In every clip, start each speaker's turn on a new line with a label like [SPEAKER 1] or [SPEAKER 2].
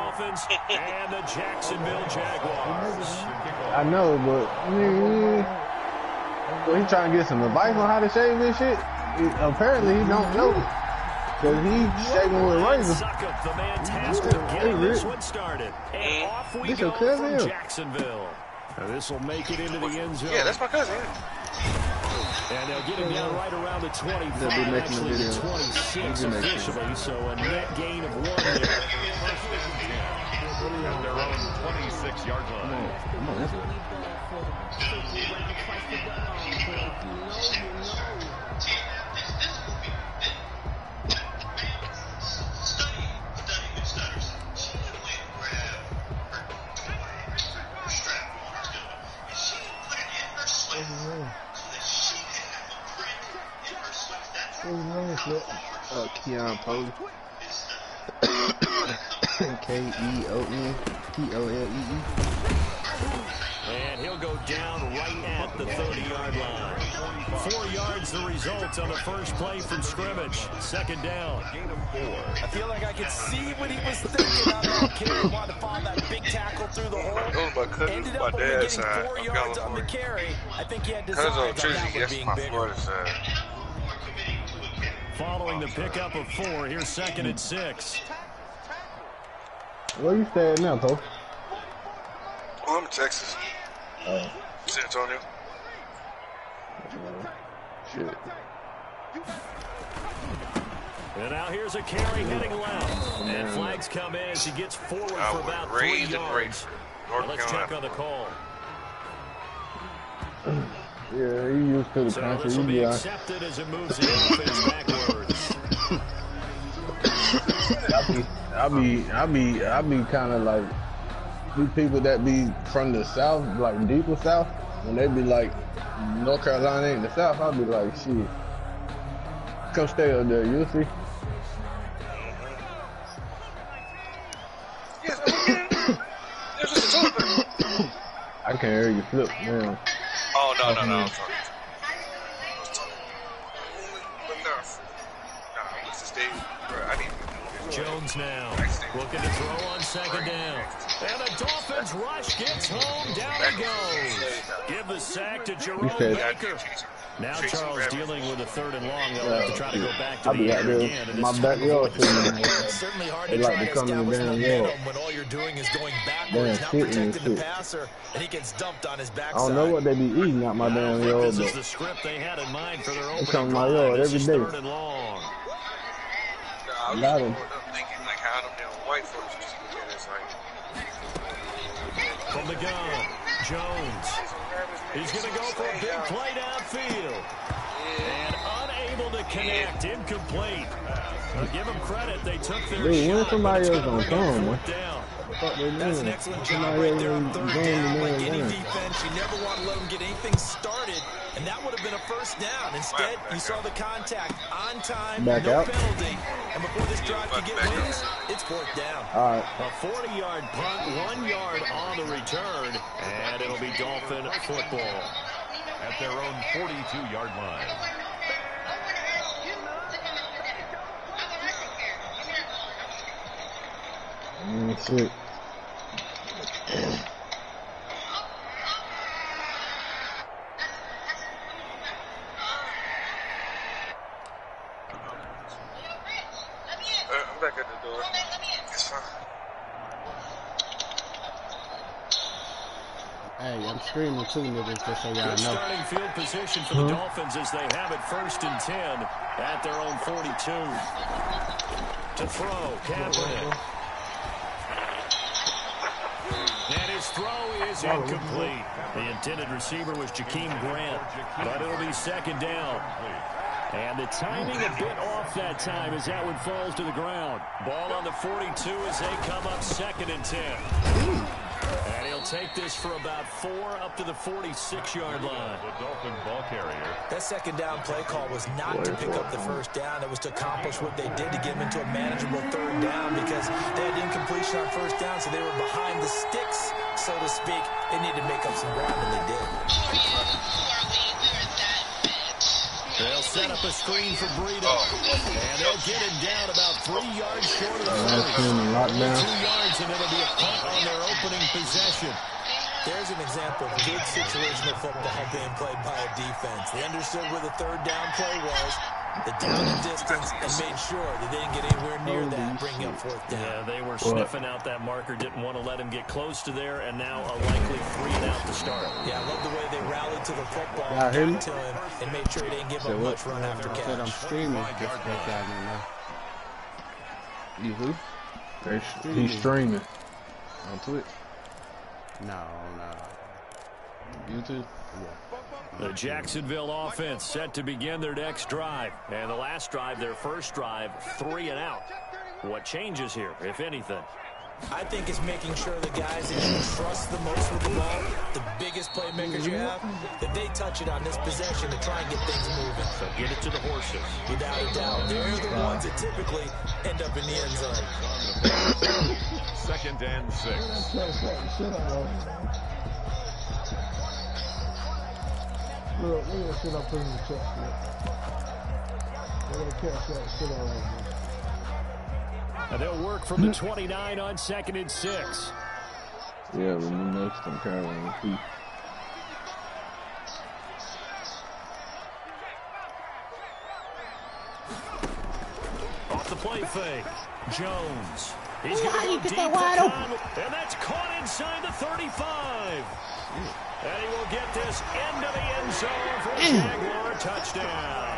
[SPEAKER 1] Dolphins and the Jacksonville Jaguars.
[SPEAKER 2] I know, but he trying to get some advice on how to shave this shit. Apparently, he don't know. Because he's shaving with a razor.
[SPEAKER 1] Suckup, the man tasked with getting this one started. And off we go from Jacksonville. This will make it into the end zone.
[SPEAKER 3] Yeah, that's my cousin.
[SPEAKER 1] And they'll get him down right around the 25, actually the 26 officially, so a net gain of 1 there.
[SPEAKER 4] At their own 26-yard line.
[SPEAKER 2] Come on, that's it. Keon Poe. Keonpolee.
[SPEAKER 1] And he'll go down right at the 30-yard line. 4 yards the result on the first play from scrimmage. Second down.
[SPEAKER 4] Gain of 4.
[SPEAKER 5] I feel like I could see what he was thinking on that carry. Wanted to follow that big tackle through the hole. Ended up only getting 4 yards on the carry. I think he had designs on that one being bigger.
[SPEAKER 1] Following the pickup of 4, here's 2nd and 6.
[SPEAKER 2] Where you staying now, Poe?
[SPEAKER 3] I'm in Texas. San Antonio.
[SPEAKER 2] Shit.
[SPEAKER 1] And now here's a carry heading left. And flags come in as he gets forward for about 3 yards. Let's check on the call.
[SPEAKER 2] Yeah, he used to the
[SPEAKER 1] So
[SPEAKER 2] country.
[SPEAKER 1] this will be accepted as it moves the offense backwards.
[SPEAKER 2] I be kind of like these people that be from the South, like deeper South, when they be like North Carolina ain't the South, I'll be like, shit, come stay up there, you'll see. I can't hear you flip, man.
[SPEAKER 3] Oh, no. I'm sorry.
[SPEAKER 1] Jones now looking to throw on 2nd down. And the Dolphins rush, gets home, down he goes. Give the sack to Jerome Baker. Now Charles dealing with a 3rd and long. They'll have to try to go back to the air again.
[SPEAKER 2] My backyard team.
[SPEAKER 5] It's certainly hard to
[SPEAKER 2] They
[SPEAKER 5] try
[SPEAKER 2] like
[SPEAKER 5] to
[SPEAKER 2] to come in
[SPEAKER 5] establish
[SPEAKER 2] the damn
[SPEAKER 5] momentum
[SPEAKER 2] yard.
[SPEAKER 5] when all you're doing is going backwards, not protecting the passer, and he gets dumped on his backside.
[SPEAKER 2] I don't know what they be eating out my damn yard,
[SPEAKER 1] This is
[SPEAKER 2] but
[SPEAKER 1] the script they had in mind for their opening
[SPEAKER 2] it's on my
[SPEAKER 1] drive.
[SPEAKER 2] yard
[SPEAKER 1] This
[SPEAKER 2] every
[SPEAKER 1] is
[SPEAKER 2] day.
[SPEAKER 1] 3rd and long.
[SPEAKER 3] I was
[SPEAKER 2] Got
[SPEAKER 3] just
[SPEAKER 2] him.
[SPEAKER 3] thinking like how them damn white folks just look at us like.
[SPEAKER 1] From the gun, Jones. He's going to go for a big play downfield. And unable to connect, incomplete. Give them credit, they took their
[SPEAKER 2] Dude, when
[SPEAKER 1] shot.
[SPEAKER 2] somebody else gonna come, man?
[SPEAKER 1] Down.
[SPEAKER 5] That's an excellent job right there on 3rd down. Like any defense, you never want to let them get anything started, and that would have been a 1st down. Instead, you saw the contact on time, no penalty, and before this drive could get wins, it's 4th down.
[SPEAKER 2] All right.
[SPEAKER 1] A 40-yard punt, 1 yard on the return, and it'll be Dolphin football.
[SPEAKER 4] At their own 42-yard line.
[SPEAKER 2] Shit.
[SPEAKER 3] I'm back at the door. It's fine.
[SPEAKER 6] Hey, I'm screaming too, niggas, just so y'all
[SPEAKER 1] Good
[SPEAKER 6] know.
[SPEAKER 1] starting field position for the Dolphins as they have it 1st and 10 at their own 42. To throw, Kaplan. And his throw is incomplete. The intended receiver was Jakeem Grant, but it'll be 2nd down. And the timing a bit off that time as that one falls to the ground. Ball on the 42 as they come up 2nd and 10. And he'll take this for about 4 up to the 46-yard line.
[SPEAKER 4] The Dolphin ball carrier.
[SPEAKER 5] That 2nd down play call was not to pick up the 1st down. It was to accomplish what they did to get them into a manageable 3rd down because they had incompletion on 1st down, so they were behind the sticks, so to speak. They needed to make up some ground, and they did.
[SPEAKER 1] They'll set up a screen for Breida. And they'll get him down about 3 yards short of the 40. 2 yards Downs, and it'll be a punt on their opening possession.
[SPEAKER 5] There's an example of good situational football being played by a defense. They understood where the third down play was, the down and distance, and made sure that they didn't get anywhere near that, bringing up fourth down.
[SPEAKER 1] Yeah, they were sniffing out that marker, didn't want to let him get close to there, and now a likely 3 and out to start.
[SPEAKER 5] Yeah, I love the way they rallied to the football, got to him, and made sure he didn't give up much run after catch.
[SPEAKER 6] I'm streaming.
[SPEAKER 2] You who? He's streaming. On Twitch?
[SPEAKER 6] No.
[SPEAKER 2] YouTube?
[SPEAKER 1] The Jacksonville offense set to begin their next drive. And the last drive, their first drive, 3 and out. What changes here, if anything?
[SPEAKER 5] I think it's making sure the guys that you trust the most with the ball, the biggest playmakers you have, that they touch it on this possession to try and get things moving.
[SPEAKER 1] So get it to the horses.
[SPEAKER 5] Without a doubt. They're the ones that typically end up in the end zone.
[SPEAKER 4] 2nd and 6.
[SPEAKER 7] Look at the shit I put in the chat. They're going to catch that shit all over.
[SPEAKER 1] And they'll work from the 29 on 2nd and 6.
[SPEAKER 2] Yeah, but next time, Carolina.
[SPEAKER 1] Off the play fake. Jones. He's going to go deep for Conley. And that's caught inside the 35. And he will get this into the end zone for a Jaguar touchdown.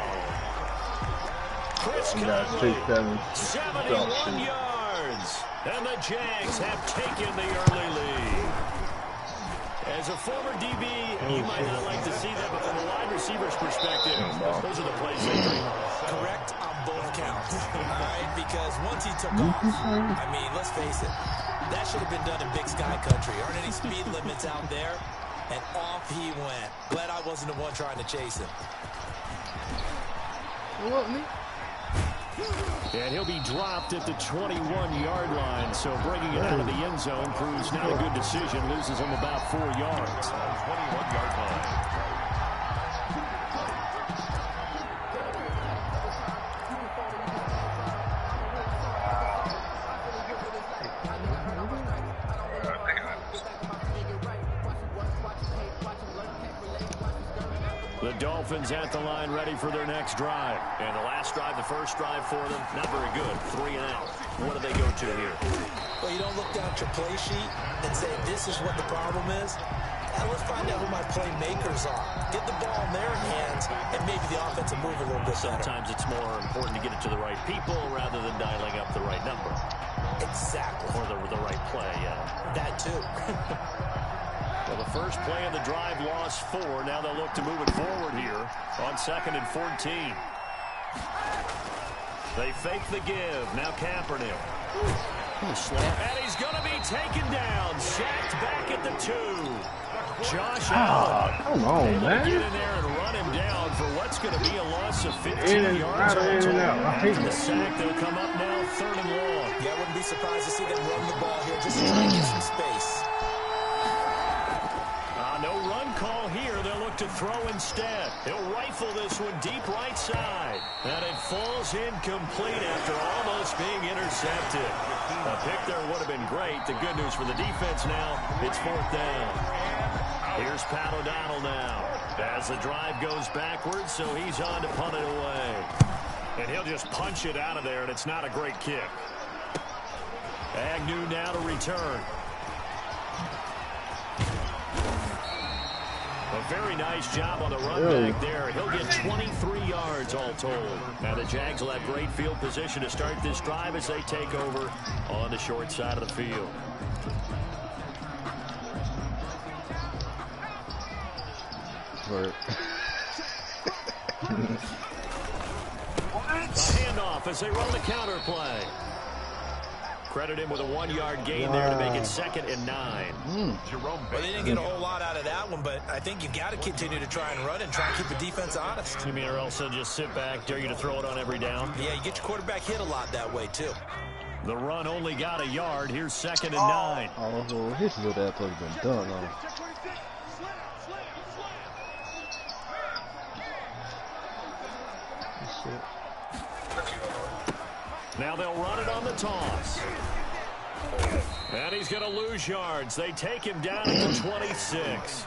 [SPEAKER 1] Chris Conley, 71 yards. And the Jags have taken the early lead. As a former DB, you might not like to see that, but from a wide receiver's perspective, those are the plays they dream of.
[SPEAKER 5] Correct on both counts. All right, because once he took off, I mean, let's face it, that should have been done in Big Sky Country. Aren't any speed limits out there? And off he went. Glad I wasn't the one trying to chase him.
[SPEAKER 1] And he'll be dropped at the 21-yard line. So bringing it out of the end zone proves not a good decision. Loses him about 4 yards.
[SPEAKER 4] 21-yard line.
[SPEAKER 1] The Dolphins at the line ready for their next drive. And the last drive, the first drive for them, not very good. 3 and out. What do they go to here?
[SPEAKER 5] Well, you don't look down at your play sheet and say, this is what the problem is. Now let's find out who my playmakers are. Get the ball in their hands, and maybe the offense will move a little bit better.
[SPEAKER 1] Sometimes it's more important to get it to the right people rather than dialing up the right number.
[SPEAKER 5] Exactly.
[SPEAKER 1] Or the right play, yeah.
[SPEAKER 5] That too.
[SPEAKER 1] Well, the first play of the drive lost 4. Now they'll look to move it forward here on 2nd and 14. They fake the give. Now Kaepernick. And he's going to be taken down. Sacked back at the 2. Josh Allen.
[SPEAKER 2] Come on, man.
[SPEAKER 1] Get in there and run him down for what's going to be a loss of 15 yards. The sack, they'll come up now 3rd and long.
[SPEAKER 5] Yeah, I wouldn't be surprised to see them run the ball here just to try and get some space.
[SPEAKER 1] No run call here. They'll look to throw instead. He'll rifle this one deep right side. And it falls incomplete after almost being intercepted. A pick there would have been great. The good news for the defense now, it's 4th down. Here's Pat O'Donnell now. As the drive goes backwards, so he's on to punt it away. And he'll just punch it out of there, and it's not a great kick. Agnew now to return. A very nice job on the run back there. He'll get 23 yards all told. Now the Jags will have great field position to start this drive as they take over on the short side of the field.
[SPEAKER 2] Right.
[SPEAKER 1] A handoff as they run the counter play. Credit him with a 1-yard gain there to make it 2nd and 9.
[SPEAKER 5] Well, they didn't get a whole lot out of that one, but I think you got to continue to try and run and try and keep the defense honest.
[SPEAKER 1] You mean or else they'll just sit back, dare you to throw it on every down?
[SPEAKER 5] Yeah, you get your quarterback hit a lot that way, too.
[SPEAKER 1] The run only got a yard. Here's 2nd and 9.
[SPEAKER 2] Oh, his little ass has been done on.
[SPEAKER 1] Now they'll run it on the toss. And he's going to lose yards. They take him down at the 26.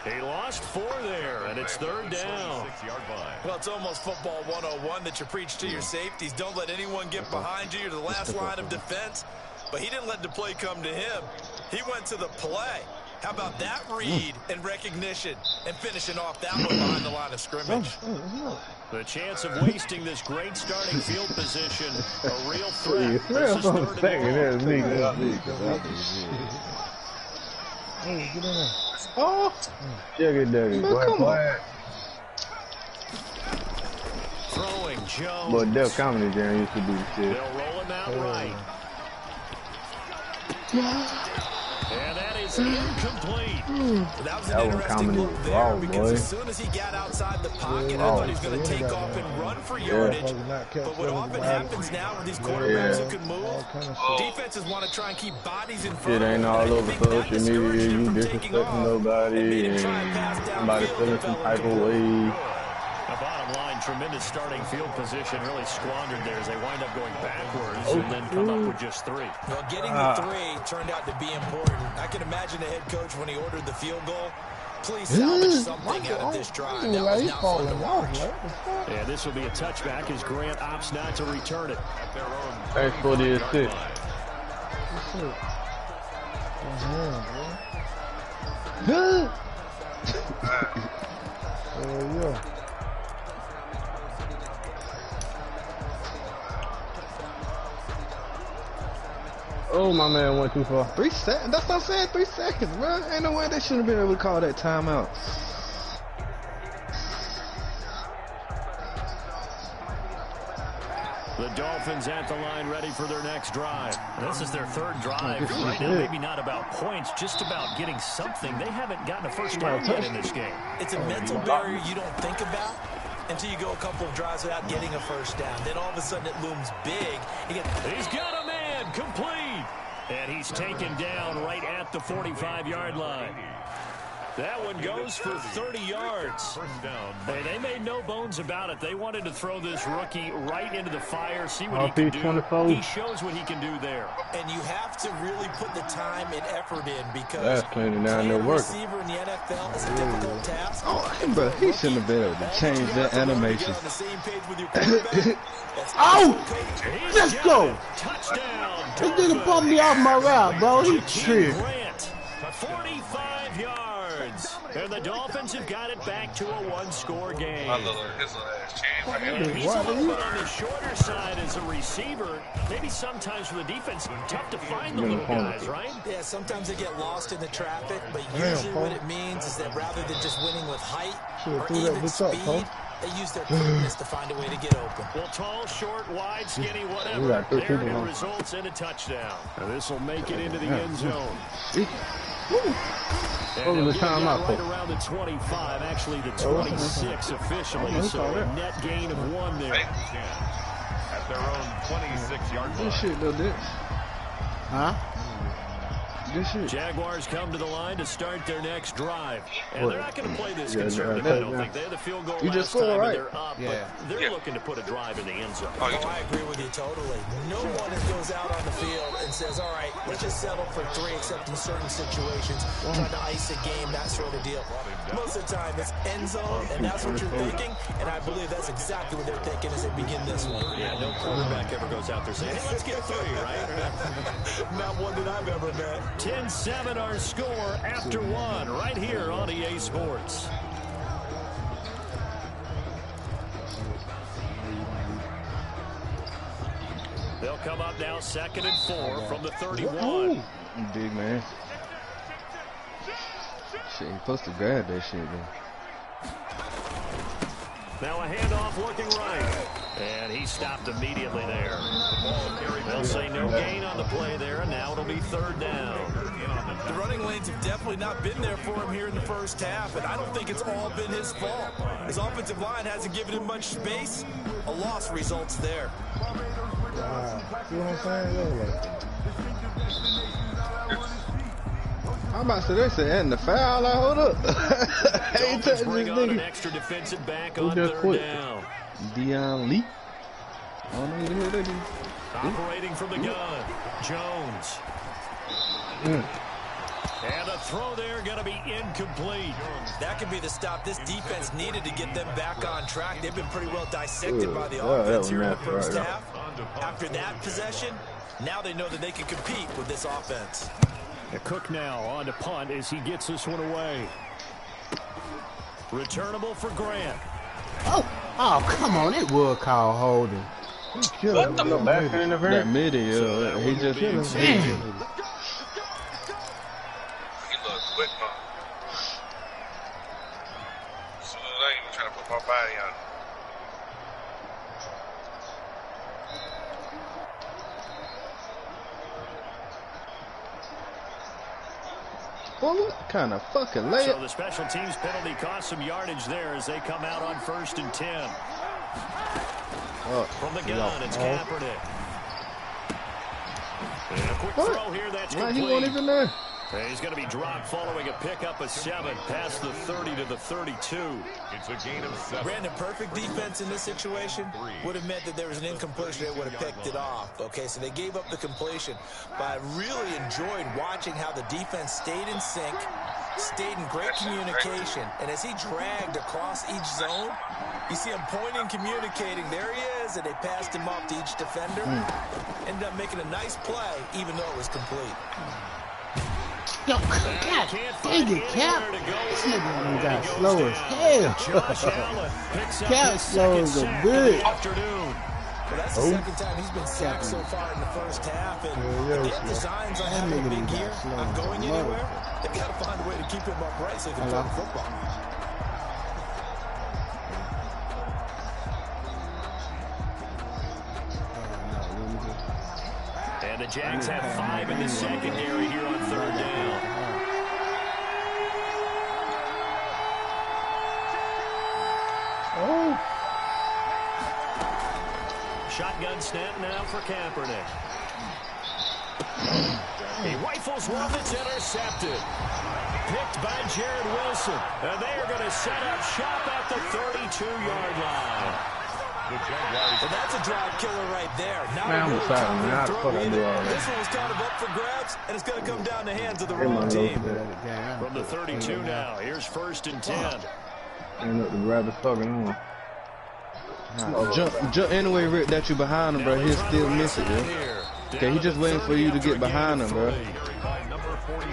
[SPEAKER 1] He lost 4 there, and it's third down.
[SPEAKER 5] Well, it's almost football 101 that you preach to your safeties. Don't let anyone get behind you. You're the last line of defense. But he didn't let the play come to him. He went to the play. How about that read and recognition and finishing off that one behind the line of scrimmage?
[SPEAKER 1] The chance of wasting this great starting field position, a real threat. This is third and long.
[SPEAKER 2] Oh, Juggy Duggy, boy.
[SPEAKER 1] Throwing Jones.
[SPEAKER 2] But Def Comedy Jam used to do the shit.
[SPEAKER 1] They'll roll him out right. And that is incomplete.
[SPEAKER 5] That was an interesting look there because as soon as he got outside the pocket, I thought he was going to take off and run for yardage. But what often happens now with these quarterbacks who can move, defenses want to try and keep bodies in front of them.
[SPEAKER 2] It ain't all over social media. You disrespecting nobody and somebody feeling some type of way.
[SPEAKER 1] The bottom line, tremendous starting field position, really squandered there as they wind up going backwards and then come up with just 3.
[SPEAKER 5] Well, getting the 3 turned out to be important. I can imagine the head coach when he ordered the field goal. Please salvage something out of this drive. That was not fun to watch.
[SPEAKER 1] Yeah, this will be a touchback as Grant opts not to return it.
[SPEAKER 2] Thanks for the assist.
[SPEAKER 7] Yeah.
[SPEAKER 2] Oh, my man went too far.
[SPEAKER 8] 3 seconds. That's what I'm saying. 3 seconds, bro. Ain't no way they shouldn't have been able to call that timeout.
[SPEAKER 1] The Dolphins at the line, ready for their next drive. This is their 3rd drive. Right now, maybe not about points, just about getting something. They haven't gotten a first down yet in this game.
[SPEAKER 5] It's a mental barrier you don't think about until you go a couple of drives without getting a first down. Then all of a sudden it looms big.
[SPEAKER 1] He's got a man, complete. And he's taken down right at the 45-yard line. That one goes for 30 yards. Hey, they made no bones about it. They wanted to throw this rookie right into the fire, see what he can do. He shows what he can do there.
[SPEAKER 5] And you have to really put the time and effort in because
[SPEAKER 2] that's playing down there working.
[SPEAKER 5] Receiver in the NFL is a difficult task.
[SPEAKER 8] Oh, bro, he shouldn't have been able to change that animation.
[SPEAKER 7] Oh! Let's go!
[SPEAKER 1] Touchdown!
[SPEAKER 7] He didn't bump me off my route, bro. He tripped.
[SPEAKER 1] 45 yards. And the Dolphins have got it back to a 1-score game. And he's a little bit on the shorter side as a receiver. Maybe sometimes for the defense, tough to find the little guys, right?
[SPEAKER 5] Yeah, sometimes they get lost in the traffic, but usually what it means is that rather than just winning with height or even speed, they use their quickness to find a way to get open.
[SPEAKER 1] Well, tall, short, wide, skinny, whatever. There it results in a touchdown. Now this will make it into the end zone.
[SPEAKER 2] What was the time out for?
[SPEAKER 1] Right around the 25, actually the 26 officially, so a net gain of 1 there.
[SPEAKER 4] At their own 26-yard line.
[SPEAKER 8] Good shit, though, Dick.
[SPEAKER 7] Huh?
[SPEAKER 8] Good shit.
[SPEAKER 1] Jaguars come to the line to start their next drive. And they're not going to play this conservative, I don't think. They had the field goal last time,
[SPEAKER 8] right?
[SPEAKER 1] They're up, but they're looking to put a drive in the end zone.
[SPEAKER 5] Oh, I agree with you totally. No one goes out on the field and says, all right, let's just settle for 3 except in certain situations, trying to ice a game, that sort of deal. Most of the time, it's end zone, and that's what you're thinking, and I believe that's exactly what they're thinking as they begin this one.
[SPEAKER 1] Yeah, no quarterback ever goes out there saying, hey, let's get 3, right?
[SPEAKER 5] Not one that I've ever met.
[SPEAKER 1] 10-7 our score after 1 right here on EA Sports. They'll come up now 2nd and 4 from the 31.
[SPEAKER 8] Big man. Shit, he supposed to grab that shit, though.
[SPEAKER 1] Now a handoff looking right. And he stopped immediately there. They'll say no gain on the play there, and now it'll be 3rd down.
[SPEAKER 5] The running lanes have definitely not been there for him here in the first half, and I don't think it's all been his fault. His offensive line hasn't given him much space. A loss results there.
[SPEAKER 7] See what I'm saying?
[SPEAKER 8] I'm about to say, they said, and the foul, like, hold up. Ain't touching
[SPEAKER 1] bring
[SPEAKER 8] this
[SPEAKER 1] on an
[SPEAKER 8] nigga.
[SPEAKER 1] extra defensive back on 3rd down.
[SPEAKER 8] Dion Lee. I don't know who that is.
[SPEAKER 1] Operating from the gun, Jones. And the throw there going to be incomplete.
[SPEAKER 5] That could be the stop this defense needed to get them back on track. They've been pretty well dissected by the offense here in the first half. After that possession, now they know that they can compete with this offense.
[SPEAKER 1] Cook now on to punt as he gets this one away. Returnable for Grant.
[SPEAKER 7] Oh, come on. It would call holding.
[SPEAKER 2] What the basket in the
[SPEAKER 8] That midi, he just
[SPEAKER 3] He looked quick, man. As soon as I even trying to put my body on it.
[SPEAKER 8] Well, what kind of fucking layup?
[SPEAKER 1] So the special teams penalty cost some yardage there as they come out on 1st and 10. From the gun, it's Kaepernick. And a quick throw here, that's complete.
[SPEAKER 8] He wasn't even there.
[SPEAKER 1] He's going to be dropped following a pickup of 7 past the 30 to the 32.
[SPEAKER 4] It's a gain of 7.
[SPEAKER 5] Brandon, perfect defense in this situation would have meant that there was an incompletion. They would have picked it off. Okay, so they gave up the completion. But I really enjoyed watching how the defense stayed in sync, stayed in great communication. And as he dragged across each zone, you see him pointing, communicating. There he is, and they passed him off to each defender. Ended up making a nice play, even though it was complete.
[SPEAKER 7] Yo, God dang it, Cap. This nigga got slow as hell. Cap slow as a bitch.
[SPEAKER 5] Well, that's the second time he's been sacked so far in the first half. And if they have designs on having a big year, not going anywhere, they've got to find a way to keep him upright so he can play football.
[SPEAKER 1] And the Jags have 5 in the secondary here on 3rd down. Shotgun snap now for Kaepernick. He rifles one that's intercepted. Picked by Jared Wilson. And they are going to set up shop at the 32-yard line.
[SPEAKER 5] Well, that's a drive killer right there. Now
[SPEAKER 2] Man, I'm excited, man. How the fuck I do all that?
[SPEAKER 5] This one was kind of up for grabs, and it's going to come down the hands of the wrong team.
[SPEAKER 1] From the 32 now, here's 1st and 10.
[SPEAKER 2] Ain't up to grab his fucking arm.
[SPEAKER 8] Jump anyway, Rick, that you behind him, bro. He'll still miss it, bro. Okay, he just waiting for you to get behind him, bro.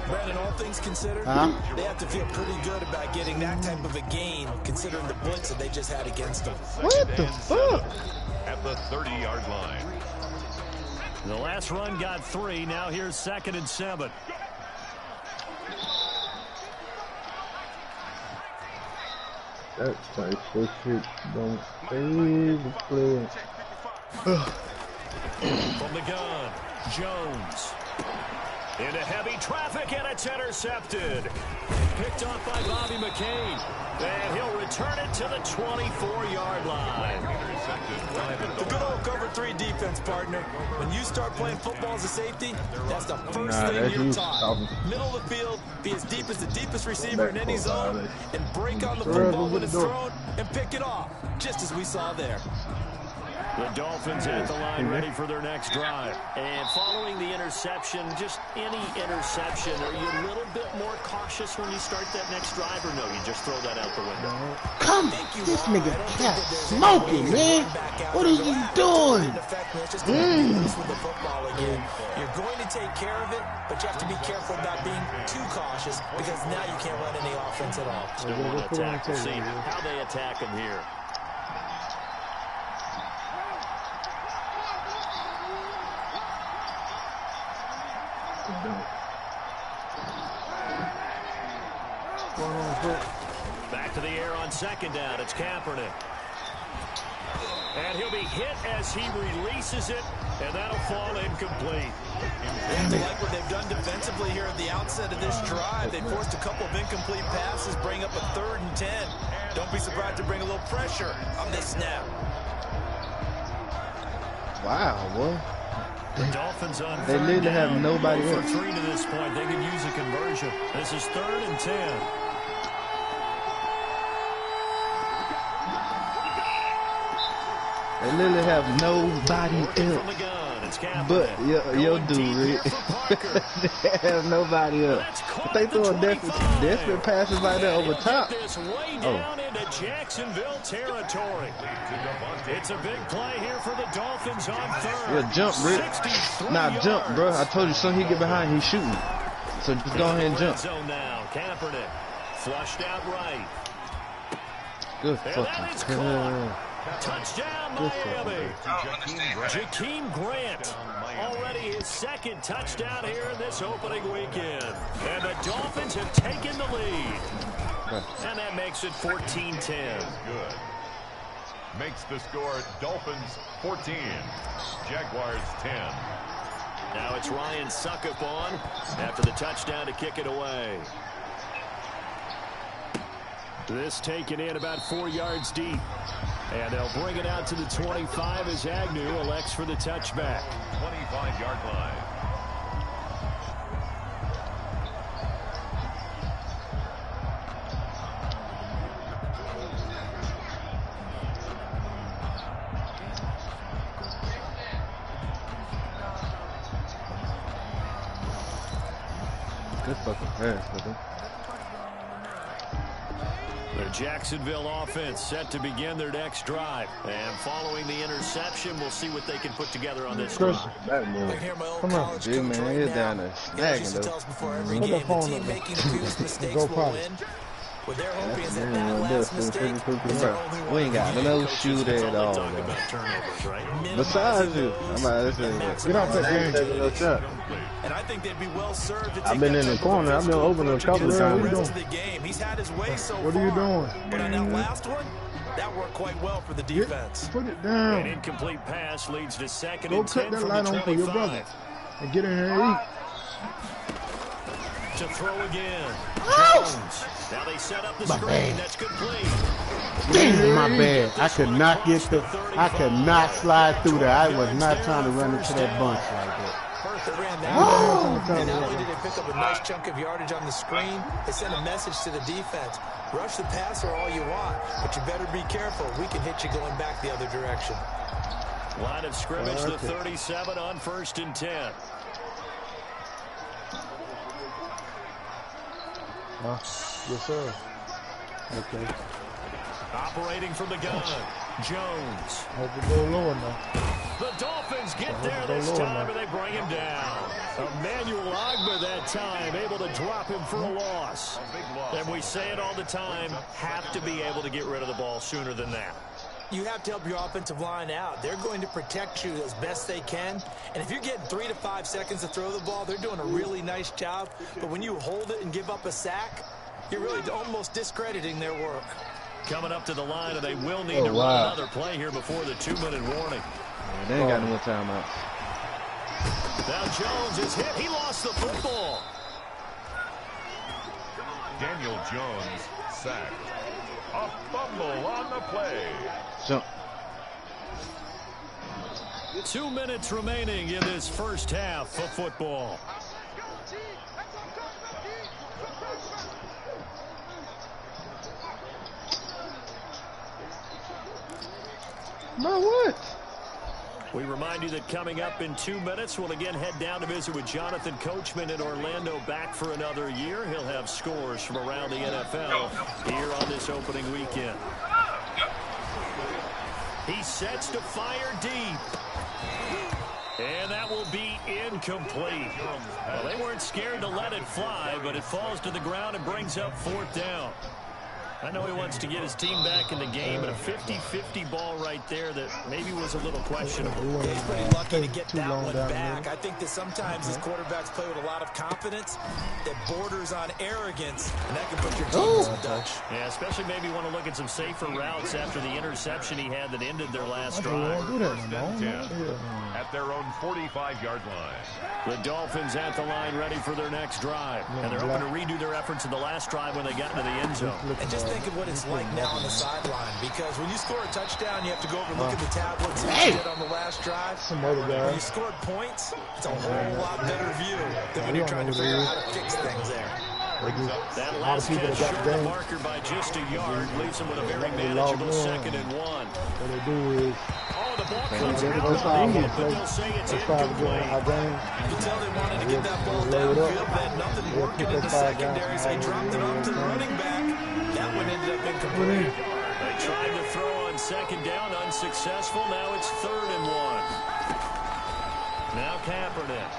[SPEAKER 5] Brandon, all things considered, they have to feel pretty good about getting that type of a gain, considering the blitz that they just had against them.
[SPEAKER 8] What the fuck?
[SPEAKER 4] At the 30-yard line.
[SPEAKER 1] The last run got 3. Now here's 2nd and 7.
[SPEAKER 2] That type of shit don't save the play.
[SPEAKER 1] From the gun, Jones. Into heavy traffic, and it's intercepted. Picked off by Bobby McCain. And he'll return it to the 24-yard line.
[SPEAKER 5] The good old cover 3 defense, partner. When you start playing football as a safety, that's the first thing you're taught. Middle of the field, be as deep as the deepest receiver in any zone, and break on the football when it's thrown, and pick it off, just as we saw there.
[SPEAKER 1] The Dolphins at the line ready for their next drive. And following the interception, just any interception, are you a little bit more cautious when you start that next drive, or no, you just throw that out the window?
[SPEAKER 7] Come, this nigga Cap smoking, man. What are you doing?
[SPEAKER 5] You're going to take care of it, but you have to be careful about being too cautious because now you can't run any offense at all.
[SPEAKER 1] Still want to attack. We'll see how they attack him here. Back to the air on 2nd down. It's Kaepernick. And he'll be hit as he releases it, and that'll fall incomplete.
[SPEAKER 5] They have to like what they've done defensively here at the outset of this drive. They forced a couple of incomplete passes, bring up a 3rd and 10. Don't be surprised to bring a little pressure on this snap.
[SPEAKER 8] Wow, boy.
[SPEAKER 1] The Dolphins on
[SPEAKER 8] They literally have nobody
[SPEAKER 1] for
[SPEAKER 8] else.
[SPEAKER 1] 3 to this point. They could use a conversion. This is 3rd and 10.
[SPEAKER 8] They literally have nobody
[SPEAKER 1] From the
[SPEAKER 8] else.
[SPEAKER 1] gun, Defense Kaepernick.
[SPEAKER 8] But yo, dude, Rick. There's nobody else. If they throw a desperate passes like that over top.
[SPEAKER 1] This way down into Jacksonville territory. It's a big play here for the Dolphins on third.
[SPEAKER 8] Yeah, jump, Rick. Nah, jump, bro. I told you, soon he get behind, he's shooting. So just go ahead and jump.
[SPEAKER 1] Zone now. Kaepernick flushed out right.
[SPEAKER 8] Good fucking call.
[SPEAKER 1] Touchdown, Miami. Jakeem Grant. Already his second touchdown here in this opening weekend. And the Dolphins have taken the lead. And that makes it 14-10.
[SPEAKER 4] Good. Makes the score Dolphins 14, Jaguars 10.
[SPEAKER 1] Now it's Ryan Suckup on after the touchdown to kick it away. This taken in about 4 yards deep. And they'll bring it out to the 25 as Agnew elects for the touchback.
[SPEAKER 4] 25-yard line.
[SPEAKER 8] Good fucking pass, brother.
[SPEAKER 1] The Jacksonville offense set to begin their next drive. And following the interception, we'll see what they can put together on this drive.
[SPEAKER 8] Come on, dude, man. He's down there snagging, though.
[SPEAKER 7] Put the phone up there. Go potty.
[SPEAKER 5] With their hope is that that last mistake is their only one.
[SPEAKER 8] We ain't got no shooter at all, bro. Besides you, I'm about to say,
[SPEAKER 7] Get off that game.
[SPEAKER 5] And I think they'd be well served to take
[SPEAKER 2] I've been in the corner. I've been open a couple of times.
[SPEAKER 5] He's had his way so
[SPEAKER 7] What are you doing?
[SPEAKER 5] But on that last one, that worked quite well for the defense.
[SPEAKER 7] Put it
[SPEAKER 1] An
[SPEAKER 7] down.
[SPEAKER 1] incomplete pass leads to second
[SPEAKER 7] Go
[SPEAKER 1] and
[SPEAKER 7] cut
[SPEAKER 1] 10
[SPEAKER 7] that
[SPEAKER 1] from
[SPEAKER 7] light
[SPEAKER 1] the
[SPEAKER 7] on for your brother.
[SPEAKER 1] 25.
[SPEAKER 7] And get in here and eat.
[SPEAKER 1] To throw again. Jones. Now they set up the
[SPEAKER 7] My
[SPEAKER 1] screen.
[SPEAKER 7] bad.
[SPEAKER 1] That's complete.
[SPEAKER 7] Damn, my bad. I could not get the. I could not slide through there. I was not trying to run into that bunch like that.
[SPEAKER 5] They ran that
[SPEAKER 7] Oh!
[SPEAKER 5] and not only did they pick up a nice chunk of yardage on the screen, they sent a message to the defense. Rush the passer all you want, but you better be careful. We can hit you going back the other direction.
[SPEAKER 1] Line of scrimmage, the 37 on 1st and 10.
[SPEAKER 7] Yes, sir. Okay.
[SPEAKER 1] Operating from the gun. Jones.
[SPEAKER 7] Hope it go lower now.
[SPEAKER 1] The Dolphins get there this time, and they bring him down. Emmanuel Ogbah that time, able to drop him for a loss. And we say it all the time, have to be able to get rid of the ball sooner than that.
[SPEAKER 5] You have to help your offensive line out. They're going to protect you as best they can. And if you're getting 3 to 5 seconds to throw the ball, they're doing a really nice job. But when you hold it and give up a sack, you're really almost discrediting their work.
[SPEAKER 1] Coming up to the line, and they will need to run another play here before the 2-minute warning.
[SPEAKER 8] Yeah, they ain't got no more timeouts.
[SPEAKER 1] Now Jones is hit. He lost the football.
[SPEAKER 4] Daniel Jones sacked. A fumble on the play.
[SPEAKER 8] Jump.
[SPEAKER 1] 2 minutes remaining in this first half of football.
[SPEAKER 8] No, what?
[SPEAKER 1] We remind you that coming up in 2 minutes, we'll again head down to visit with Jonathan Coachman in Orlando, back for another year. He'll have scores from around the NFL here on this opening weekend. He sets to fire deep. And that will be incomplete. Well, they weren't scared to let it fly, but it falls to the ground and brings up 4th down. I know he wants to get his team back in the game, but a 50-50 ball right there that maybe was a little questionable.
[SPEAKER 5] He's pretty lucky to get that one back. I think that sometimes these quarterbacks play with a lot of confidence that borders on arrogance, and that can put your team in some Dutch.
[SPEAKER 1] Yeah, especially maybe want to look at some safer routes after the interception he had that ended their last drive.
[SPEAKER 4] At their own 45-yard line.
[SPEAKER 1] The Dolphins at the line, ready for their next drive. And they're hoping to redo their efforts in the last drive when they got into the end zone.
[SPEAKER 5] And just think of what it's like now on the sideline, because when you score a touchdown, you have to go over and look at the tablets that you did on the last drive. When you scored points, it's a whole lot better view than when you're trying to figure out how to fix things there.
[SPEAKER 1] That last catch short the marker by just a yard leaves them with a very manageable 2nd and 1.
[SPEAKER 7] What they do is
[SPEAKER 1] the ball
[SPEAKER 6] So
[SPEAKER 1] comes
[SPEAKER 6] they'll
[SPEAKER 1] out.
[SPEAKER 6] start
[SPEAKER 1] But they'll say it's
[SPEAKER 6] our
[SPEAKER 1] incomplete.
[SPEAKER 6] game.
[SPEAKER 5] You could tell they wanted to get that ball downfield, but had nothing working in the secondary, so they dropped it off to the running back. That one ended up incomplete.
[SPEAKER 1] They tried to throw on second down, unsuccessful. Now it's 3rd and 1. Now Kaepernick.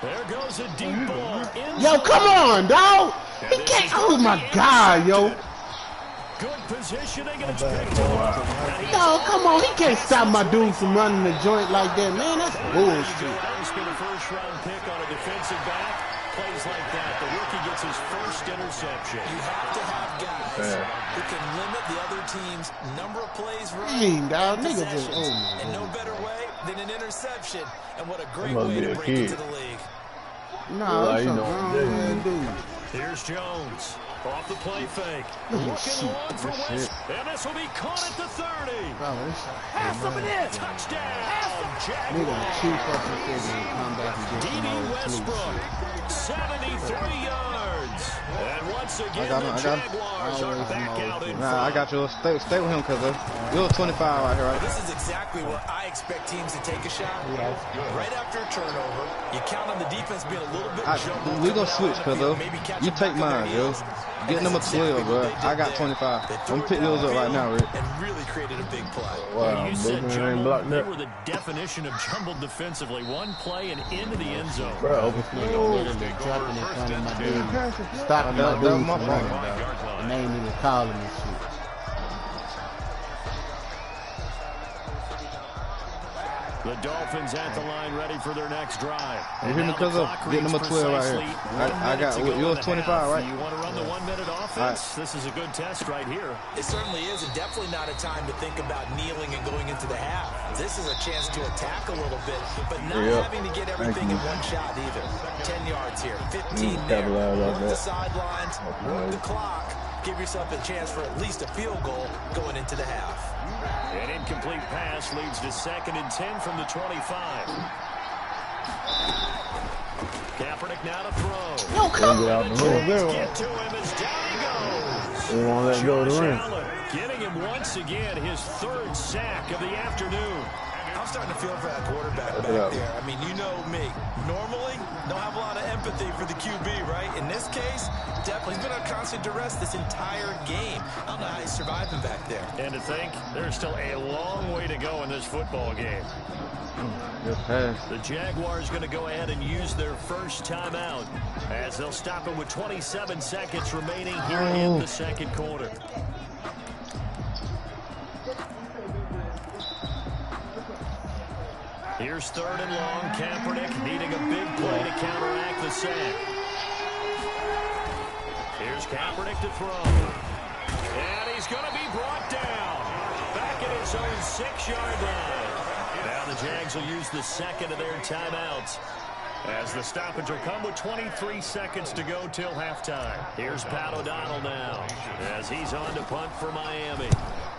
[SPEAKER 1] There goes a deep ball.
[SPEAKER 7] Yo, come on, dog. He can't. Oh my God, yo.
[SPEAKER 1] Good positioning, and it's picked off.
[SPEAKER 7] Yo, come on. He can't stop my dude from running the joint like that, man. That's bullshit.
[SPEAKER 1] That been a first-round pick on a defensive back. Plays like that, the rookie gets his first interception.
[SPEAKER 5] You have to have guys who can limit the other team's number of plays
[SPEAKER 7] Dang, dog. Nigga just, oh my
[SPEAKER 5] and no
[SPEAKER 7] God.
[SPEAKER 5] better way than an interception. And what a great way to break into the league.
[SPEAKER 7] Nah,
[SPEAKER 2] Like,
[SPEAKER 7] that's
[SPEAKER 2] you
[SPEAKER 7] a
[SPEAKER 2] know,
[SPEAKER 7] grown dude.
[SPEAKER 1] Here's Jones. Off the play fake.
[SPEAKER 7] Look at
[SPEAKER 1] Looking
[SPEAKER 7] shit.
[SPEAKER 1] long for West. And this will be caught at the 30.
[SPEAKER 7] Bro, this
[SPEAKER 1] Half of it in. Touchdown.
[SPEAKER 7] nigga cheap fucking figure and come back and get some
[SPEAKER 1] D.D.
[SPEAKER 7] old
[SPEAKER 1] Westbrook. 73 yards. And once again,
[SPEAKER 8] I got
[SPEAKER 1] the
[SPEAKER 8] him.
[SPEAKER 1] Jaguars are back out in
[SPEAKER 8] Nah, I
[SPEAKER 1] front.
[SPEAKER 8] got you. Stay with him because you're 25 right here, right?
[SPEAKER 5] This is exactly where I expect teams to take a shot. Right after a turnover, you count on the defense being a little bit jumbled.
[SPEAKER 8] We gonna switch, cuz
[SPEAKER 5] maybe catch
[SPEAKER 8] you
[SPEAKER 5] them
[SPEAKER 8] take
[SPEAKER 5] back on
[SPEAKER 8] mine,
[SPEAKER 5] their
[SPEAKER 8] yo.
[SPEAKER 5] heels.
[SPEAKER 8] Get number 12, bro. I got 25. I'm gonna pick yours up right now, Rick.
[SPEAKER 5] And really created a big play.
[SPEAKER 2] Wow,
[SPEAKER 1] You said
[SPEAKER 2] Bookman ain't
[SPEAKER 1] jumbled.
[SPEAKER 2] blocked
[SPEAKER 1] They
[SPEAKER 2] that.
[SPEAKER 1] were the definition of jumbled defensively. One play and into the end zone.
[SPEAKER 2] Bro,
[SPEAKER 7] nigga literally jumping in front of my dude. Stopping my
[SPEAKER 8] That
[SPEAKER 7] dude
[SPEAKER 8] was my
[SPEAKER 7] from
[SPEAKER 8] fault.
[SPEAKER 7] running, dog. And they ain't even calling this shit.
[SPEAKER 1] The Dolphins at the line, ready for their next drive.
[SPEAKER 8] You hear me,
[SPEAKER 1] Now the
[SPEAKER 8] cuz
[SPEAKER 1] clock
[SPEAKER 8] get number
[SPEAKER 1] reads
[SPEAKER 8] 12 right
[SPEAKER 1] precisely
[SPEAKER 8] here.
[SPEAKER 1] 1
[SPEAKER 8] I
[SPEAKER 1] minute
[SPEAKER 8] got
[SPEAKER 1] to go
[SPEAKER 8] yours
[SPEAKER 1] in the
[SPEAKER 8] 25,
[SPEAKER 1] half.
[SPEAKER 8] right?
[SPEAKER 1] You want to run the 1-minute offense? This is a good test right here.
[SPEAKER 5] It certainly is, and definitely not a time to think about kneeling and going into the half. This is a chance to attack a little bit, but not having to get everything in one shot either. 10 yards here, 15 there. Work the sidelines, work the clock. Give yourself a chance for at least a field goal going into the half.
[SPEAKER 1] An incomplete pass leads to 2nd and 10 from the 25. Kaepernick now to throw.
[SPEAKER 7] Yo, come
[SPEAKER 2] get out the ring.
[SPEAKER 1] Get to him as down he goes.
[SPEAKER 2] They won't let go of the
[SPEAKER 1] Josh
[SPEAKER 2] ring.
[SPEAKER 1] Allen getting him once again, his 3rd sack of the afternoon.
[SPEAKER 5] I'm starting to feel for that quarterback back there. I mean, you know me. Normally, don't have a lot of empathy for the QB, right? In this case, definitely. He's been under constant duress this entire game. I don't know how he's surviving back there.
[SPEAKER 1] And to think, there's still a long way to go in this football game.
[SPEAKER 8] Good pass.
[SPEAKER 1] The Jaguars going to go ahead and use their first timeout as they'll stop him with 27 seconds remaining here in the 2nd quarter. Here's 3rd and long. Kaepernick needing a big play to counteract the sack. Here's Kaepernick to throw. And he's going to be brought down. Back at his own 6-yard line. Now the Jags will use the 2nd of their timeouts, as the stoppage will come with 23 seconds to go till halftime. Here's Pat O'Donnell now, as he's on to punt for Miami.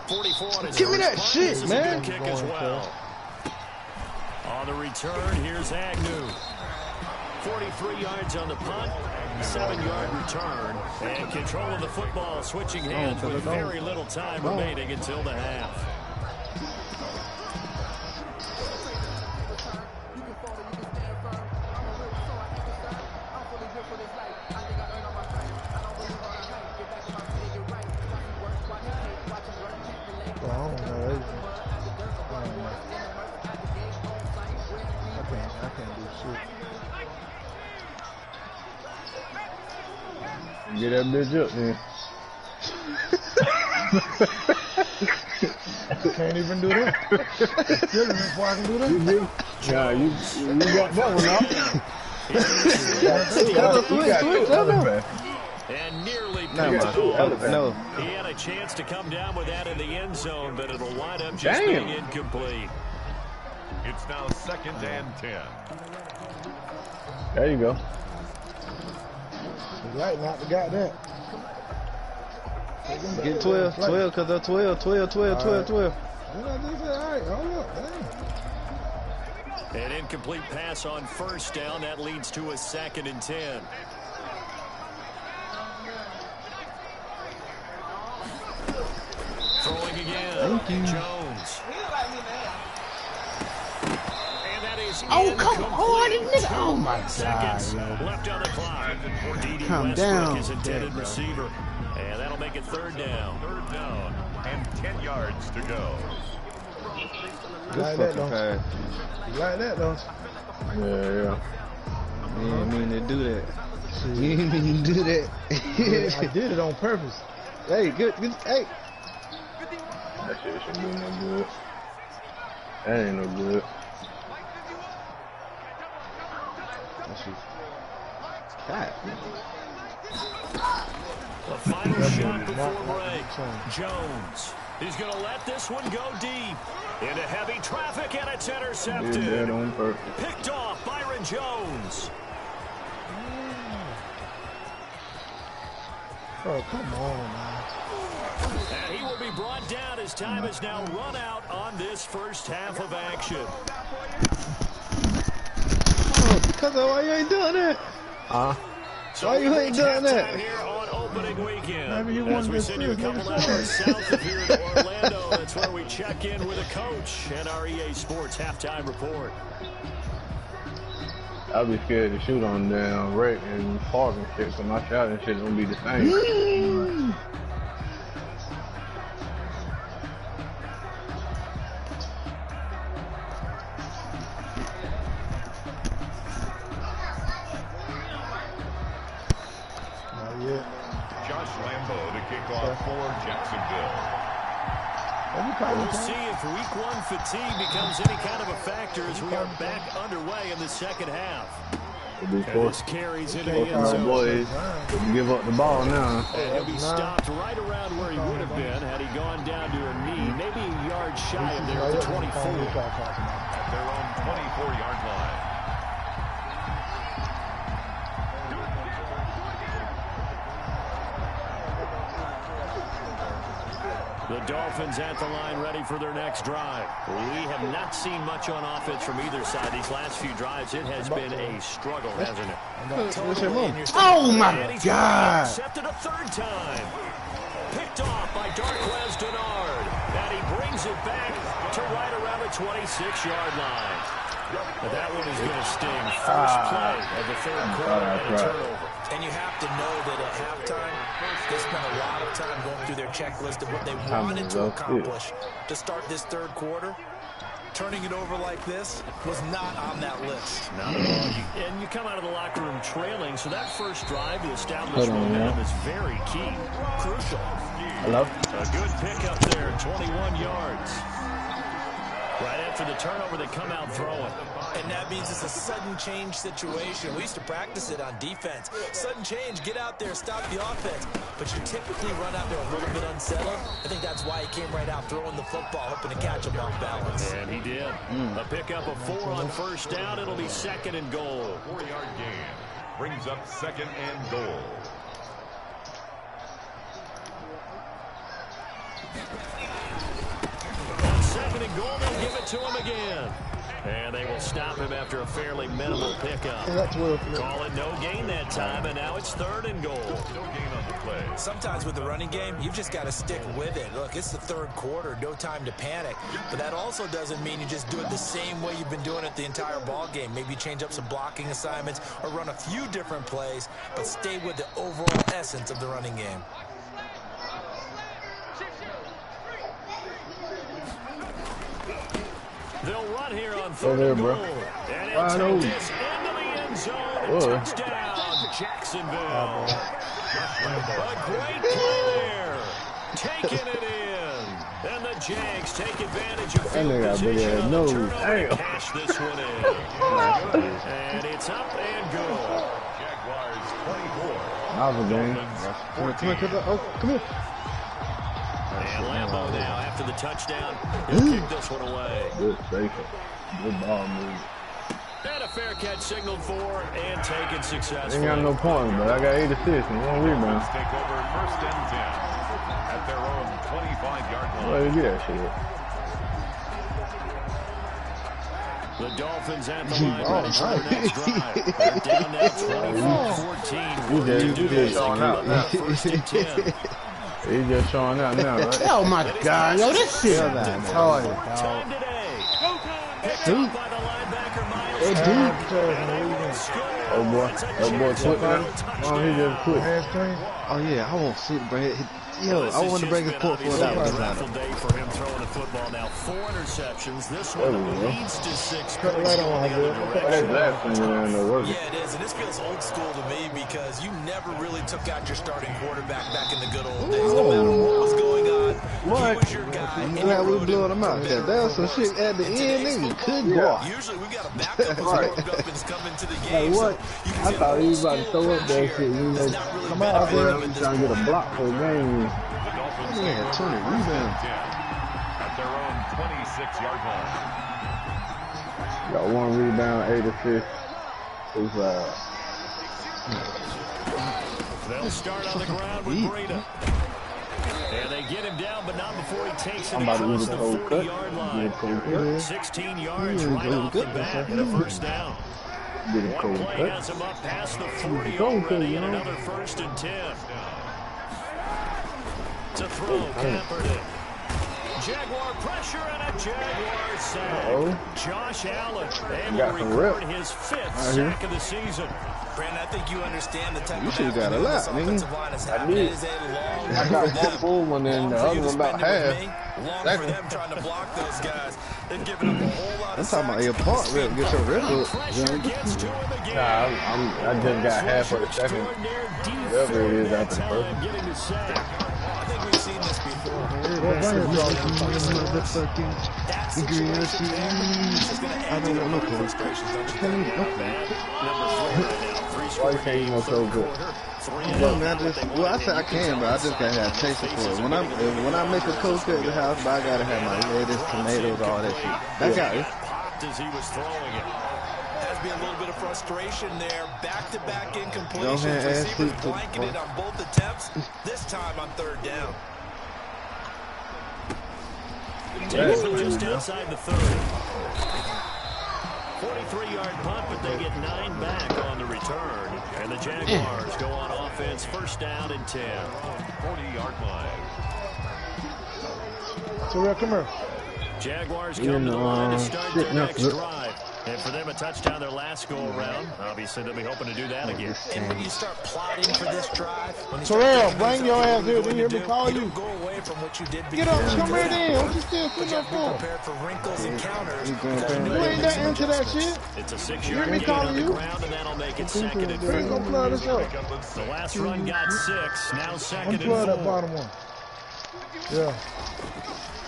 [SPEAKER 1] 44 on his
[SPEAKER 8] Give me that
[SPEAKER 1] punt.
[SPEAKER 8] shit,
[SPEAKER 1] This is
[SPEAKER 8] man.
[SPEAKER 1] a good kick as well. On the return, here's Agnew. 43 yards on the punt, 7-yard return, and control of the football switching hands with very little time remaining until the half.
[SPEAKER 6] I can't do shit.
[SPEAKER 2] Get that bitch up, man.
[SPEAKER 6] Can't even do that. Still before I can do that.
[SPEAKER 2] You do? Nah, you got that one out.
[SPEAKER 1] And nearly
[SPEAKER 8] No,
[SPEAKER 1] picked it off.
[SPEAKER 8] no.
[SPEAKER 1] He had a chance to come down with that in the end zone, but it'll wind up just being incomplete.
[SPEAKER 4] It's now 2nd and 10.
[SPEAKER 2] There you go.
[SPEAKER 6] Right now, we got that.
[SPEAKER 8] Get 12, because they're 12.
[SPEAKER 6] Then I just said, all right, hold up, dang.
[SPEAKER 1] An incomplete pass on 1st down. That leads to a 2nd and 10. Throwing again. Jones.
[SPEAKER 7] Oh, come on, nigga. Oh, my God, yo.
[SPEAKER 1] Left on the clock.
[SPEAKER 7] Calm down.
[SPEAKER 1] His intended receiver. And that'll make it third down.
[SPEAKER 4] Third down and 10 yards to go.
[SPEAKER 6] You like that, though. You like that, though.
[SPEAKER 2] Yeah.
[SPEAKER 8] You didn't mean to do that. You didn't mean to do that.
[SPEAKER 6] I did it on purpose.
[SPEAKER 8] Hey, good. Hey.
[SPEAKER 2] That shit should be no good. That ain't no good.
[SPEAKER 8] God.
[SPEAKER 1] The final shot before break. Jones. He's going to let this one go deep. Into heavy traffic, and it's intercepted.
[SPEAKER 2] Did that on purpose.
[SPEAKER 1] Picked off Byron Jones.
[SPEAKER 6] Oh, come on, man.
[SPEAKER 1] And he will be brought down as time has now run out on this first half of action.
[SPEAKER 8] Oh, because of why you ain't doing that?
[SPEAKER 1] So
[SPEAKER 8] why you ain't doing that?
[SPEAKER 1] Here on opening weekend.
[SPEAKER 6] Maybe you
[SPEAKER 1] As
[SPEAKER 6] wanted
[SPEAKER 1] we
[SPEAKER 6] to
[SPEAKER 1] send you a
[SPEAKER 6] see
[SPEAKER 1] couple
[SPEAKER 6] us.
[SPEAKER 1] hours south of here to Orlando, that's where we check in with a coach and our EA Sports halftime report.
[SPEAKER 2] I'd be scared to shoot on damn Rick and Park and shit, so my shot and shit don't be the same.
[SPEAKER 4] Josh Lambo to kick off for Jacksonville.
[SPEAKER 1] We'll see if week one fatigue becomes any kind of a factor as we are back underway in the second half.
[SPEAKER 2] It'll be
[SPEAKER 1] And this carries into the end
[SPEAKER 2] our
[SPEAKER 1] zone.
[SPEAKER 2] boys give up the ball now.
[SPEAKER 1] And he'll be stopped right around where he would have been had he gone down to a knee, maybe a yard shy of there at the 24.
[SPEAKER 4] At their own 24-yard line.
[SPEAKER 1] The Dolphins at the line ready for their next drive. We have not seen much on offense from either side. These last few drives, it has been a struggle, hasn't it?
[SPEAKER 7] Oh, my God.
[SPEAKER 1] Intercepted a third time. Picked off by Darquez Denard. And he brings it back to right around the 26-yard line. But that one is going to sting. First play of the third quarter and a turnover.
[SPEAKER 5] And you have to know that at halftime, they spent a lot of time going through their checklist of what they wanted to accomplish to start this third quarter. Turning it over like this was not on that list.
[SPEAKER 1] Not at all. And you come out of the locker room trailing, so that first drive to establish momentum is very key. Crucial.
[SPEAKER 2] Hello?
[SPEAKER 1] A good pickup there, 21 yards. Right after the turnover, they come out throwing.
[SPEAKER 5] And that means it's a sudden change situation. We used to practice it on defense. Sudden change, get out there, stop the offense. But you typically run out there a little bit unsettled. I think that's why he came right out throwing the football, hoping to catch him off balance.
[SPEAKER 1] And he did. A pickup of 4 on first down. It'll be second and goal.
[SPEAKER 4] 4-yard gain brings up second and goal.
[SPEAKER 1] Second and goal, they'll give it to him again. And they will stop him after a fairly minimal pickup. Call it no gain that time, and now it's third and goal.
[SPEAKER 4] No gain on the play.
[SPEAKER 5] Sometimes with the running game, you've just got to stick with it. Look, it's the third quarter, no time to panic. But that also doesn't mean you just do it the same way you've been doing it the entire ball game. Maybe change up some blocking assignments or run a few different plays, but stay with the overall essence of the running game.
[SPEAKER 1] They'll run here on third and goal. And he'll take this into the end zone and touchdown, Jacksonville. A great play there. Taking it in. And the Jags take advantage of field position on the turnover to cash this one in. And it's up and good.
[SPEAKER 4] Jaguars 24.
[SPEAKER 2] Another game.
[SPEAKER 8] Come here.
[SPEAKER 1] And Lambo now, after the touchdown, he'll kick this one away.
[SPEAKER 2] Good safe. Good ball move.
[SPEAKER 1] And a fair catch signaled for and taken successfully.
[SPEAKER 2] Ain't got no points, but I got 8 assists and 1 rebound.
[SPEAKER 4] Take over first and 10 at their own 25-yard line.
[SPEAKER 2] Well, you get that shit.
[SPEAKER 1] The Dolphins at the line ready for their next drive. They're down now 24-14.
[SPEAKER 2] You just showing out now.
[SPEAKER 1] First and 10.
[SPEAKER 2] He's just showing out now, right?
[SPEAKER 7] Oh, my God. Yo, this shit is hard.
[SPEAKER 1] Time today. Picked up by the linebacker, Miles
[SPEAKER 2] Oh boy, quit man. Oh, he just quit.
[SPEAKER 8] Oh yeah, I won't sit, bro. Yo, I want to break his port for that one.
[SPEAKER 1] Day for him throwing the football now. 4 interceptions. This one leads to 6 points.
[SPEAKER 2] That's last thing in the work.
[SPEAKER 5] Yeah, it is, and this feels old school to me because you never really took out your starting quarterback back in the good old days. No matter what was going on, he was your guy.
[SPEAKER 8] I'm glad we blowing him out. There was some shit at the end, nigga. Couldn't go off.
[SPEAKER 5] Usually we got a backup who's warmed up and is coming to the game.
[SPEAKER 2] Hey, what? I thought he was about to throw up that shit. You know, come out there and trying to get a block for the game.
[SPEAKER 8] Yeah, 20 rebounds.
[SPEAKER 4] At their own 26-yard line.
[SPEAKER 2] Got 1 rebound, 8 assists.
[SPEAKER 1] They'll start on the ground with Breida. And they get him down, but not before he takes it across the 40-yard line. 16 yards right off the bat and a first down. One play has him up past the 40 already and another 1st and 10. To throw, Kaepernick. Jaguar pressure and a Jaguar sack. Josh Allen able to record his 5th sack of the season.
[SPEAKER 5] Brandon, I think you understand the type of
[SPEAKER 8] got a lot, nigga.
[SPEAKER 2] I did. I got one full one and the other one about half.
[SPEAKER 5] Long for them trying to block those guys. They've given up a whole lot of
[SPEAKER 8] I'm talking about your part rip. Get your rip up.
[SPEAKER 2] Nah, I just got half of the second. Whatever it is after the first.
[SPEAKER 5] We've seen this before.
[SPEAKER 8] I don't want no coach.
[SPEAKER 2] Why you can't eat no so good?
[SPEAKER 8] I said I can, but I just gotta have taste for it. When I make a cold cut at the house, but I gotta have my lettuce, tomatoes, all that shit. That's how it.
[SPEAKER 1] As he was throwing it.
[SPEAKER 5] Has been a little bit of frustration there. Back-to-back incompletions. Receivers blanketed on both attempts. This time on 3rd down.
[SPEAKER 1] Takes them just outside the 30. 43-yard punt, but they get 9 back on the return. And the Jaguars go on offense, 1st down and 10. 40-yard line.
[SPEAKER 6] So, come here.
[SPEAKER 1] Jaguars come to the line to start their next drive. And for them, a touchdown their last go-around. Obviously, they'll be hoping to do that again.
[SPEAKER 5] And when you start plotting for this drive,
[SPEAKER 6] Terrell, bring your ass here. Did you hear me call you?
[SPEAKER 5] Go away from what you did before.
[SPEAKER 6] Get up, come here then. What you still putting up for?
[SPEAKER 5] Prepared for wrinkles and counters.
[SPEAKER 6] You ain't that into that shit.
[SPEAKER 1] It's a 6-yard gain on the ground, and that'll make it 2nd and 4.
[SPEAKER 6] Go plug this up.
[SPEAKER 1] The last run got 6. Now 2nd and 4.
[SPEAKER 6] Unplug that bottom one. Yeah.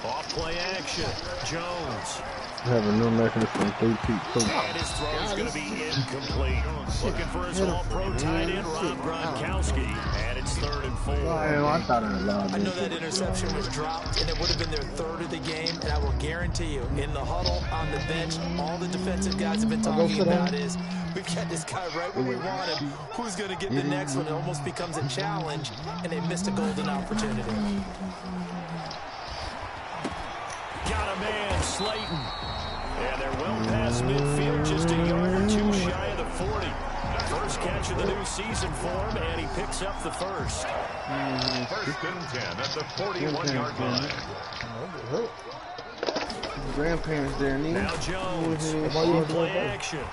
[SPEAKER 1] Off play action. Jones.
[SPEAKER 2] Having no mechanism from 3 feet.
[SPEAKER 1] And his throw is going to be incomplete. Looking for his all-pro tight end, Rob Gronkowski. And it's 3rd and 4.
[SPEAKER 2] I thought it was loud.
[SPEAKER 5] I know that interception was dropped, and it would have been their 3rd of the game. And I will guarantee you, in the huddle, on the bench, all the defensive guys have been talking about is, we've got this guy right where we want him. Who's going to get the next one? It almost becomes a challenge, and they missed a golden opportunity.
[SPEAKER 1] Got a man, Slayton. And they're well past midfield, just a yard or 2 shy of the 40. First catch of the new season for him, and he picks up the 1st.
[SPEAKER 4] 1st and 10 at the 41-yard line.
[SPEAKER 8] Grandparents there, nigga.
[SPEAKER 1] Now Jones, on play action.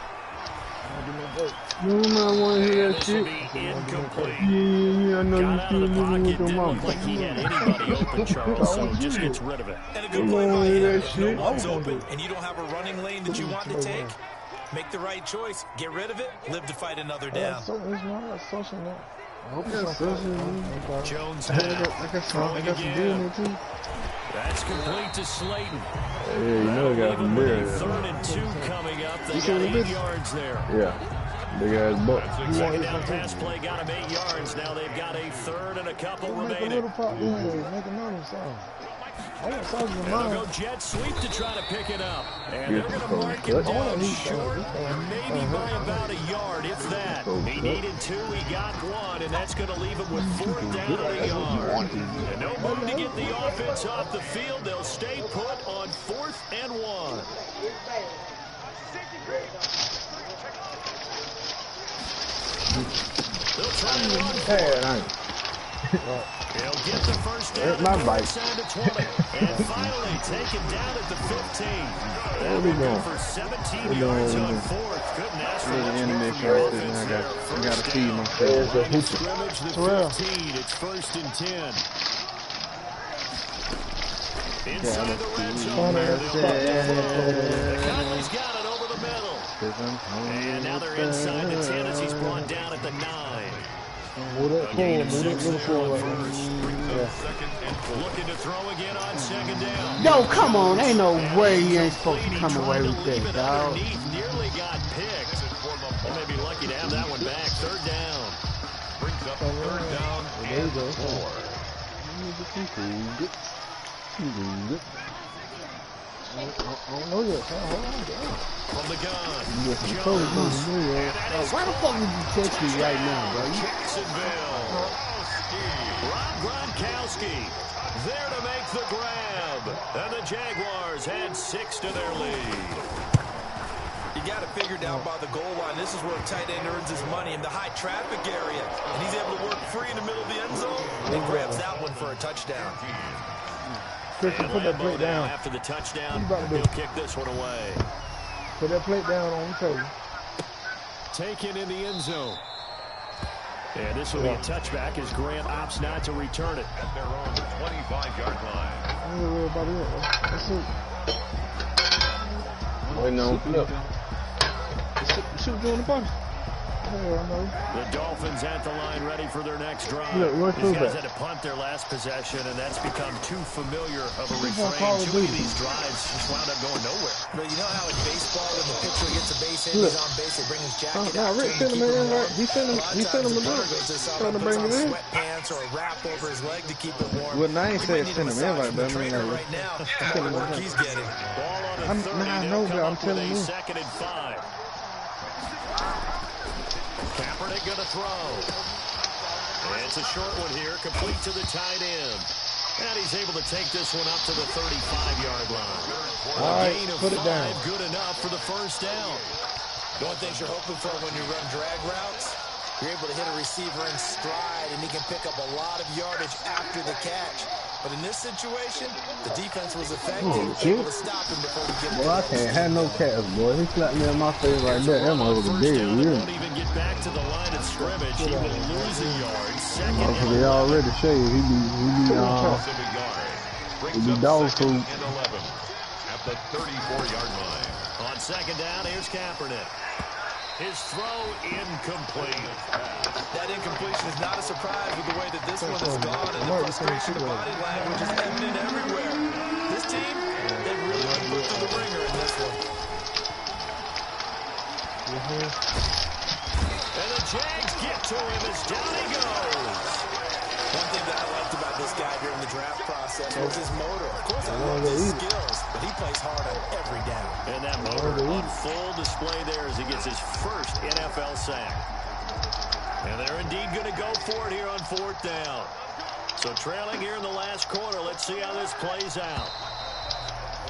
[SPEAKER 2] No, I want to hear that shit.
[SPEAKER 1] Incomplete.
[SPEAKER 2] Yeah, I know
[SPEAKER 1] Got
[SPEAKER 2] you
[SPEAKER 1] out of
[SPEAKER 2] still
[SPEAKER 1] the
[SPEAKER 2] living
[SPEAKER 1] pocket,
[SPEAKER 2] with your
[SPEAKER 1] didn't
[SPEAKER 2] mama.
[SPEAKER 1] look like he had anybody open, Charles, so just gets rid of it.
[SPEAKER 5] And a good play by him. If no one's open and you don't have a running lane that you want to take, make the right choice. Get rid of it. Live to fight another down.
[SPEAKER 1] Jones
[SPEAKER 8] I got some doing it too.
[SPEAKER 1] That's complete to Slayton.
[SPEAKER 2] Yeah, you know they got some beer.
[SPEAKER 1] 3rd and 2 coming up. They got 8 yards there.
[SPEAKER 2] Yeah, big ass buck.
[SPEAKER 1] Second down pass play got him 8 yards. Now they've got a 3rd and a couple remaining.
[SPEAKER 6] Make another song.
[SPEAKER 1] They'll go jet sweep to try to pick it up. And they're going to mark it down short, maybe by about a yard, if that. He needed 2, he got 1, and that's going to leave him with 4th down and a yard. And no move to get the offense off the field. They'll stay put on 4th and 1. They'll try to run. He'll get the first down.
[SPEAKER 2] My bike.
[SPEAKER 1] And finally taken down at the 15.
[SPEAKER 2] What are we doing?
[SPEAKER 1] For 17 yards on fourth. Couldn't ask for much more from
[SPEAKER 8] right
[SPEAKER 1] your
[SPEAKER 8] there.
[SPEAKER 1] offense
[SPEAKER 8] I
[SPEAKER 1] there.
[SPEAKER 8] gotta feed myself.
[SPEAKER 2] There's a hooper.
[SPEAKER 1] Scrimmage the 15. It's 1st and 10. Inside the red zone. Conley's got it over the middle. And now they're inside the 10 as he's brought down at the 9. Looking to throw again on 2nd down.
[SPEAKER 7] Yo, come on. Ain't no way he ain't supposed to come away with that, dog.
[SPEAKER 1] Nearly got picked. They may be lucky to have that one back. 3rd down.
[SPEAKER 4] Brings up 3rd down and 4.
[SPEAKER 6] I don't know yet. Hold on.
[SPEAKER 1] From the gun.
[SPEAKER 7] Why the fuck would you text me right now, bro?
[SPEAKER 1] Jacksonville. Rob Gronkowski there to make the grab. And the Jaguars had 6 to their lead.
[SPEAKER 5] You got to figure down by the goal line. This is where a tight end earns his money in the high traffic area. And he's able to work free in the middle of the end zone. And grabs that one for a touchdown.
[SPEAKER 6] Christian, put that plate down.
[SPEAKER 1] After the touchdown, he'll kick this one away.
[SPEAKER 6] Put that plate down on the table.
[SPEAKER 1] Taken in the end zone. And this will be a touchback as Grant opts not to return it.
[SPEAKER 4] At their own 25-yard line.
[SPEAKER 6] I don't worry about it. Let's see.
[SPEAKER 2] Wait, no. Look.
[SPEAKER 6] Shoot you in the body.
[SPEAKER 1] The Dolphins at the line ready for their next drive.
[SPEAKER 6] These
[SPEAKER 1] guys had to punt their last possession, and that's become too familiar of a refrain. Too many of these drives just wound up going nowhere.
[SPEAKER 5] But you know how in baseball, when the pitcher gets a base hit, he's on base, they bring his jacket out.
[SPEAKER 6] Rick sent him in, right? He sent him a look. Trying to bring him in.
[SPEAKER 5] Sweatpants or a wrap over his leg to keep it warm.
[SPEAKER 8] Well, I ain't saying send him in right, but I mean,
[SPEAKER 5] right now, the work he's getting.
[SPEAKER 1] Ball on a 30,
[SPEAKER 6] I know, but I'm telling you.
[SPEAKER 1] 2nd and 5. Kaepernick going to throw. And it's a short one here, complete to the tight end. And he's able to take this one up to the 35-yard line.
[SPEAKER 6] All right,
[SPEAKER 1] gain of
[SPEAKER 6] put it
[SPEAKER 1] 5,
[SPEAKER 6] down.
[SPEAKER 1] good enough for the first down.
[SPEAKER 5] The only things you're hoping for when you run drag routes, you're able to hit a receiver in stride, and he can pick up a lot of yardage after the catch. But in this situation, the defense was effective, able to stop him before we get
[SPEAKER 2] Boy, I can't have no cats, boy. He slapped me in my face right there. That motherfucker dead.
[SPEAKER 1] Won't even get back to the line of scrimmage. He will lose a yard. 2nd and
[SPEAKER 2] They already shaved. He be dog food.
[SPEAKER 4] And 11 at the 34-yard line.
[SPEAKER 1] on 2nd down, here's Kaepernick. His throw incomplete.
[SPEAKER 5] That incompletion is not a surprise with the way that this one has gone, and the frustration, the body language is evident everywhere. This team, they've really been put through the ringer in this one.
[SPEAKER 1] And the Jags get to him as down he goes.
[SPEAKER 5] One thing that I liked about this guy during the draft process was his motor. Of course, I love his skills, but he plays hard on every down.
[SPEAKER 1] And that motor on full display there as he gets his first NFL sack. And they're indeed going to go for it here on 4th down. So trailing here in the last quarter, let's see how this plays out.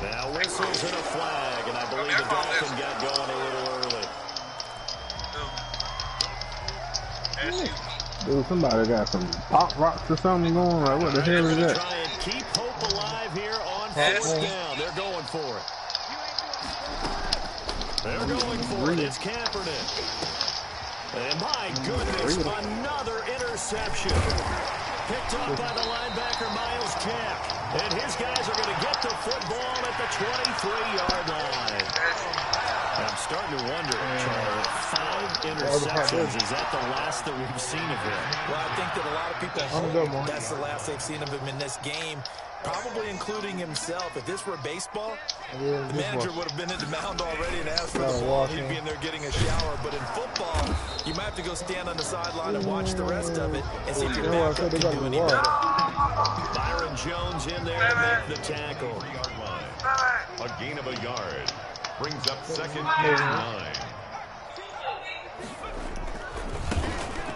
[SPEAKER 1] Now whistles and a flag, and I believe the Dolphins got going a little early.
[SPEAKER 2] Dude, somebody got some pop rocks or something going. Like, what the hell is that?
[SPEAKER 1] Try and keep hope alive here on 4th down. They're going for it. They're going for it. It's Kaepernick. And my goodness, another interception. Picked up by the linebacker, Miles Jack. And his guys are going to get the football at the 23-yard line. I'm starting to wonder, Charles, 5 interceptions. Is that the last that we've seen of him?
[SPEAKER 5] Well, I think that a lot of people hope that's the last they've seen of him in this game, probably including himself. If this were baseball, the manager would have been in the mound already and asked for the ball. He'd be in there getting a shower. But in football, you might have to go stand on the sideline and watch the rest of it and see if your backup can do any better.
[SPEAKER 1] Byron Jones in there to make the tackle.
[SPEAKER 4] A gain of a yard. Brings up 2nd and 9.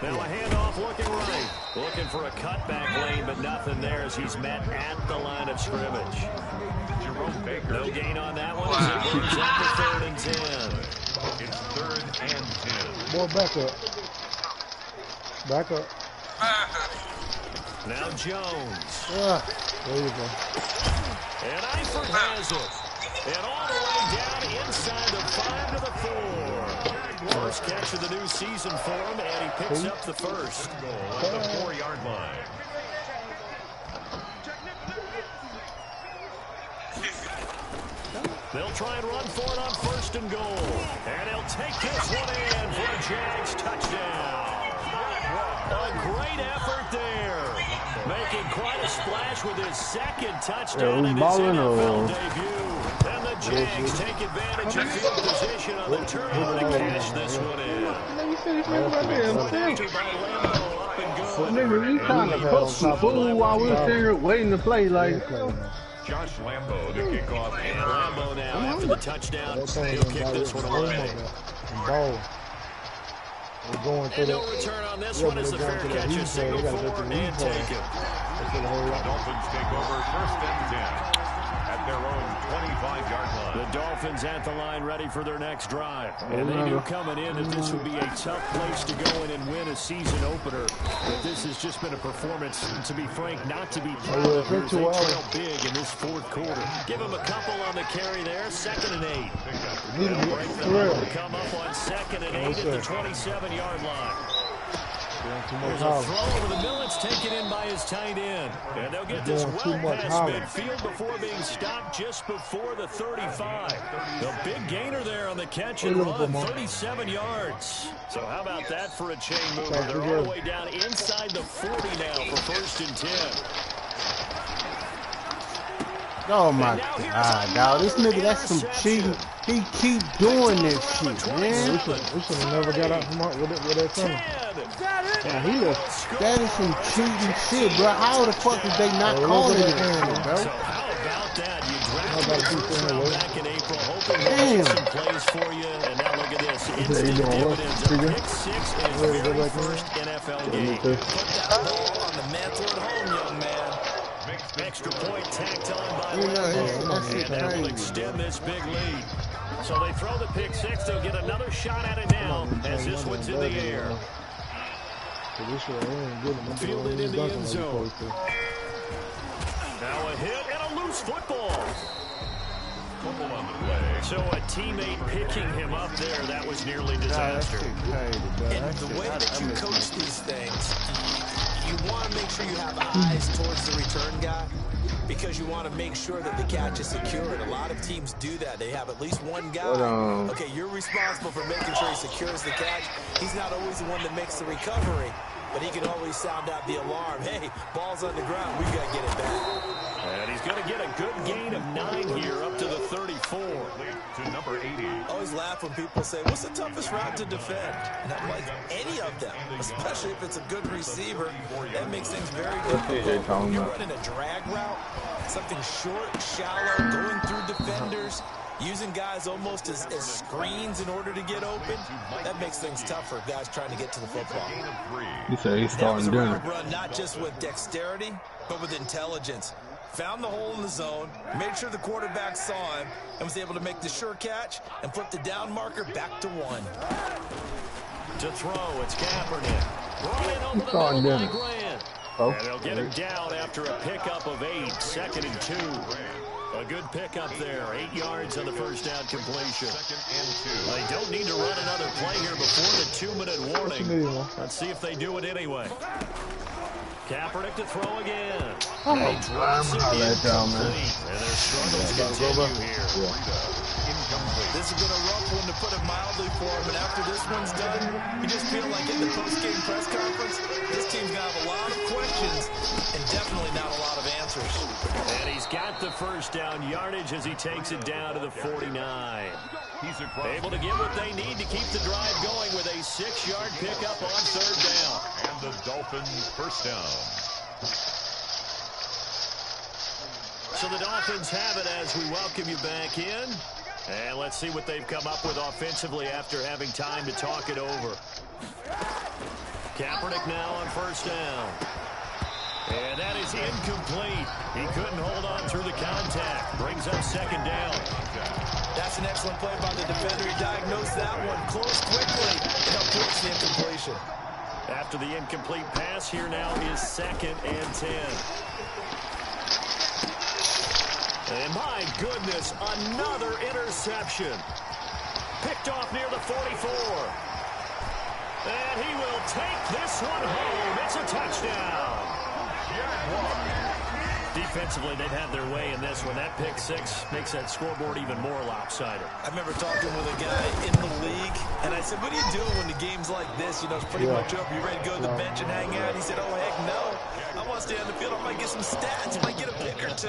[SPEAKER 1] Now a handoff looking right. Looking for a cutback lane, but nothing there as he's met at the line of scrimmage.
[SPEAKER 4] Jerome Baker.
[SPEAKER 1] No gain on that one as it brings up to 3rd and 10.
[SPEAKER 4] It's 3rd and 10.
[SPEAKER 6] Boy, back up. Back up.
[SPEAKER 1] Now Jones.
[SPEAKER 6] There you go.
[SPEAKER 1] And Eifert has it. And all the way down inside the 5 to the 4. First catch of the new season for him, and he picks up the first.
[SPEAKER 4] Goal at the 4-yard line.
[SPEAKER 1] They'll try and run for it on 1st and goal. And he'll take this one in for a Jags touchdown. A great effort there. Making quite a splash with his second touchdown in his NFL debut. And the Jags take advantage of field position on the turnover to cash this one in.
[SPEAKER 2] Nigga, you trying to cook some food while we're sitting here waiting to play, like.
[SPEAKER 4] Josh Lambo to kick off.
[SPEAKER 1] And Lambo now after the touchdown. He'll kick this one away. And no return on this one as the fair catch is signaled forward and taken.
[SPEAKER 4] The Dolphins take over 1st and 10 at their own 25-yard line.
[SPEAKER 1] The Dolphins at the line ready for their next drive. And they knew coming in that this would be a tough place to go in and win a season opener. But this has just been a performance, to be frank, not to be proud of. They trail big in this 4th quarter. Give them a couple on the carry there, 2nd and 8. They'll break them come up on 2nd and 8 at the 27-yard line. There's a throw over the middle. It's taken in by his tight end. And they'll get this well past midfield before being stopped just before the 35. The big gainer there on the catch and run, 37 yards. So how about that for a chain mover? They're all the way down inside the 40 now for 1st and 10.
[SPEAKER 7] Oh my God, dog. This nigga, that's some cheating. He keep doing this shit, man.
[SPEAKER 6] We should have never got out from where that from.
[SPEAKER 7] Yeah, that is some cheating shit, bro. How the fuck did they not call it this shit, bro?
[SPEAKER 1] So how about that? You drafted the first round back in April, hoping to get some plays for you, and now look at this. Instant dividends. A pick 6 in his very first NFL game. Put that ball on the mantle at home, young man. Extra point tacked on by and that will extend this big lead. So they throw the pick 6. They'll get another shot at it now as this one's in the air. Fielded in the end zone. Now a hit and a loose football.
[SPEAKER 4] On the play.
[SPEAKER 1] So a teammate picking him up there, that was nearly disaster.
[SPEAKER 5] And the way that you coach these things, you want to make sure you have eyes towards the return guy because you want to make sure that the catch is secured. A lot of teams do that. They have at least one guy. Okay, you're responsible for making sure he secures the catch. He's not always the one that makes the recovery, but he can always sound out the alarm. Hey, ball's on the ground. We've got to get it back.
[SPEAKER 1] And he's going to get a good gain of 9 here up to the 34.
[SPEAKER 4] To number 80.
[SPEAKER 5] I always laugh when people say, what's the toughest route to defend? And I'm like, any of them, especially if it's a good receiver. That makes things very difficult. When you're running a drag route, something short, shallow, going through defenders, using guys almost as screens in order to get open, that makes things tough for guys trying to get to the football.
[SPEAKER 2] He said he's starting dinner.
[SPEAKER 5] Run not just with dexterity, but with intelligence. Found the hole in the zone, made sure the quarterback saw him, and was able to make the sure catch and flip the down marker back to 1.
[SPEAKER 1] To throw, it's Kaepernick. Brought in over the middle by Grant. And they'll get him down after a pickup of 8, 2nd and 2. A good pickup there, 8 yards on the first down completion. They don't need to run another play here before the 2-minute warning. Let's see if they do it anyway. Kaepernick to throw again.
[SPEAKER 2] I'm let down, man.
[SPEAKER 1] And their struggles continue here.
[SPEAKER 5] This has been a rough one, to put it mildly, for him. And after this one's done, you just feel like in the post-game press conference, this team's going to have a lot of questions and definitely not a lot of answers.
[SPEAKER 1] And he's got the first down yardage as he takes it down to the 49.
[SPEAKER 4] He's
[SPEAKER 1] able to get what they need to keep the drive going with a 6-yard pickup on 3rd down.
[SPEAKER 4] And the Dolphins first down.
[SPEAKER 1] So the Dolphins have it as we welcome you back in. And let's see what they've come up with offensively after having time to talk it over. Kaepernick now on 1st down. And that is incomplete. He couldn't hold on through the contact. Brings up 2nd down.
[SPEAKER 5] That's an excellent play by the defender. He diagnosed that one close quickly and up towards the incompletion.
[SPEAKER 1] After the incomplete pass, here now is 2nd and 10. And my goodness, another interception. Picked off near the 44. And he will take this one home. It's a touchdown. Defensively, they've had their way in this one. That pick 6 makes that scoreboard even more lopsided.
[SPEAKER 5] I remember talking with a guy in the league, and I said, what are you doing when the game's like this? You know, it's pretty much over. You ready to go to the bench and hang out? He said, oh, heck no. I want to stay on the field. I might get some stats. I might get a pick or 2.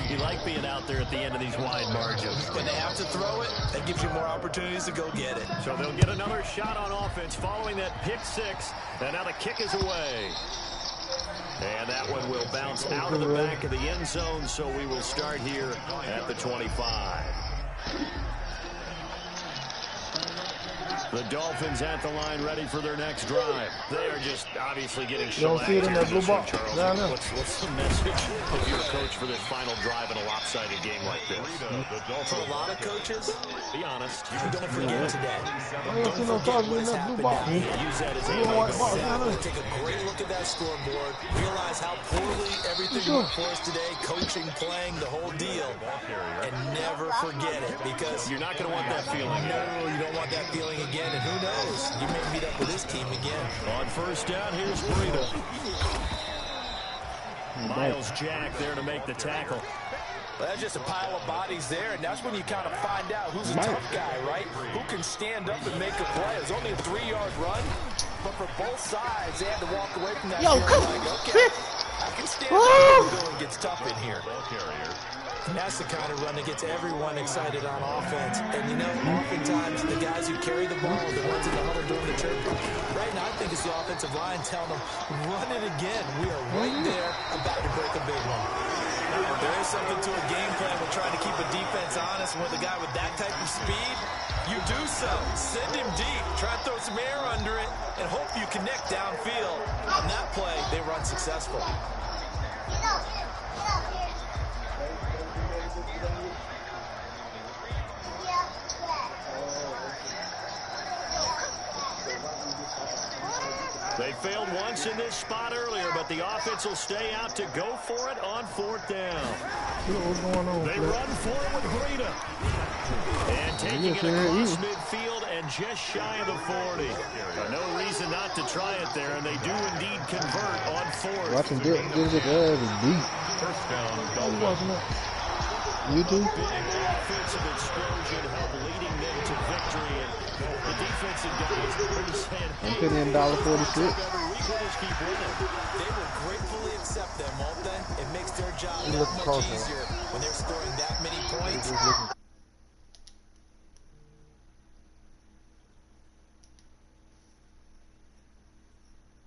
[SPEAKER 1] You like being out there at the end of these wide margins.
[SPEAKER 5] When they have to throw it, that gives you more opportunities to go get it.
[SPEAKER 1] So they'll get another shot on offense following that pick 6, and now the kick is away. And that one will bounce out of the back of the end zone, so we will start here at the 25. The Dolphins at the line, ready for their next drive. They are just obviously getting
[SPEAKER 6] shellacked. You don't see it in that blue box.
[SPEAKER 1] What's the message if you're a coach for this final drive in a lopsided game like this?
[SPEAKER 5] For a lot of coaches,
[SPEAKER 1] be honest.
[SPEAKER 5] Don't forget today.
[SPEAKER 6] Don't forget what's happened.
[SPEAKER 1] Use that as a
[SPEAKER 5] take a great look at that scoreboard. Realize how poorly everything went for us today. Coaching, playing, the whole deal. And never forget it, because
[SPEAKER 1] you're not going to want that feeling.
[SPEAKER 5] No, you don't want that feeling again. And who knows? You may meet up with this team again.
[SPEAKER 1] On first down, here's Breida. Miles Jack there to make the tackle.
[SPEAKER 5] Well, that's just a pile of bodies there, and that's when you kind of find out who's a tough guy, right? Who can stand up and make a play. It was only a 3-yard run, but for both sides, they had to walk away from that.
[SPEAKER 7] Yo, come
[SPEAKER 5] like, okay, I can stand up when the going gets tough in here. And that's the kind of run that gets everyone excited on offense. And, you know, oftentimes the guys who carry the ball, the ones in the huddle doing the church. Right now, I think it's the offensive line telling them, run it again. We are right there about to break a big one. There is something to a game plan with trying to keep a defense honest. And with a guy with that type of speed, you do so. Send him deep. Try to throw some air under it and hope you connect downfield. On that play, they run successful.
[SPEAKER 1] They failed once in this spot earlier, but the offense will stay out to go for it on 4th down.
[SPEAKER 6] What's going on,
[SPEAKER 1] they run for it with Breida. And taking it across midfield and just shy of the 40. No reason not to try it there, and they do indeed convert on 4th.
[SPEAKER 8] Watch him get his ass deep.
[SPEAKER 4] First down,
[SPEAKER 8] YouTube.
[SPEAKER 1] Big offensive explosion help leading them to victory. And the defensive guys are saying,
[SPEAKER 8] I'm putting in $1.46.
[SPEAKER 5] They will gratefully accept them, won't they? It makes their job that much easier when they're scoring that many points.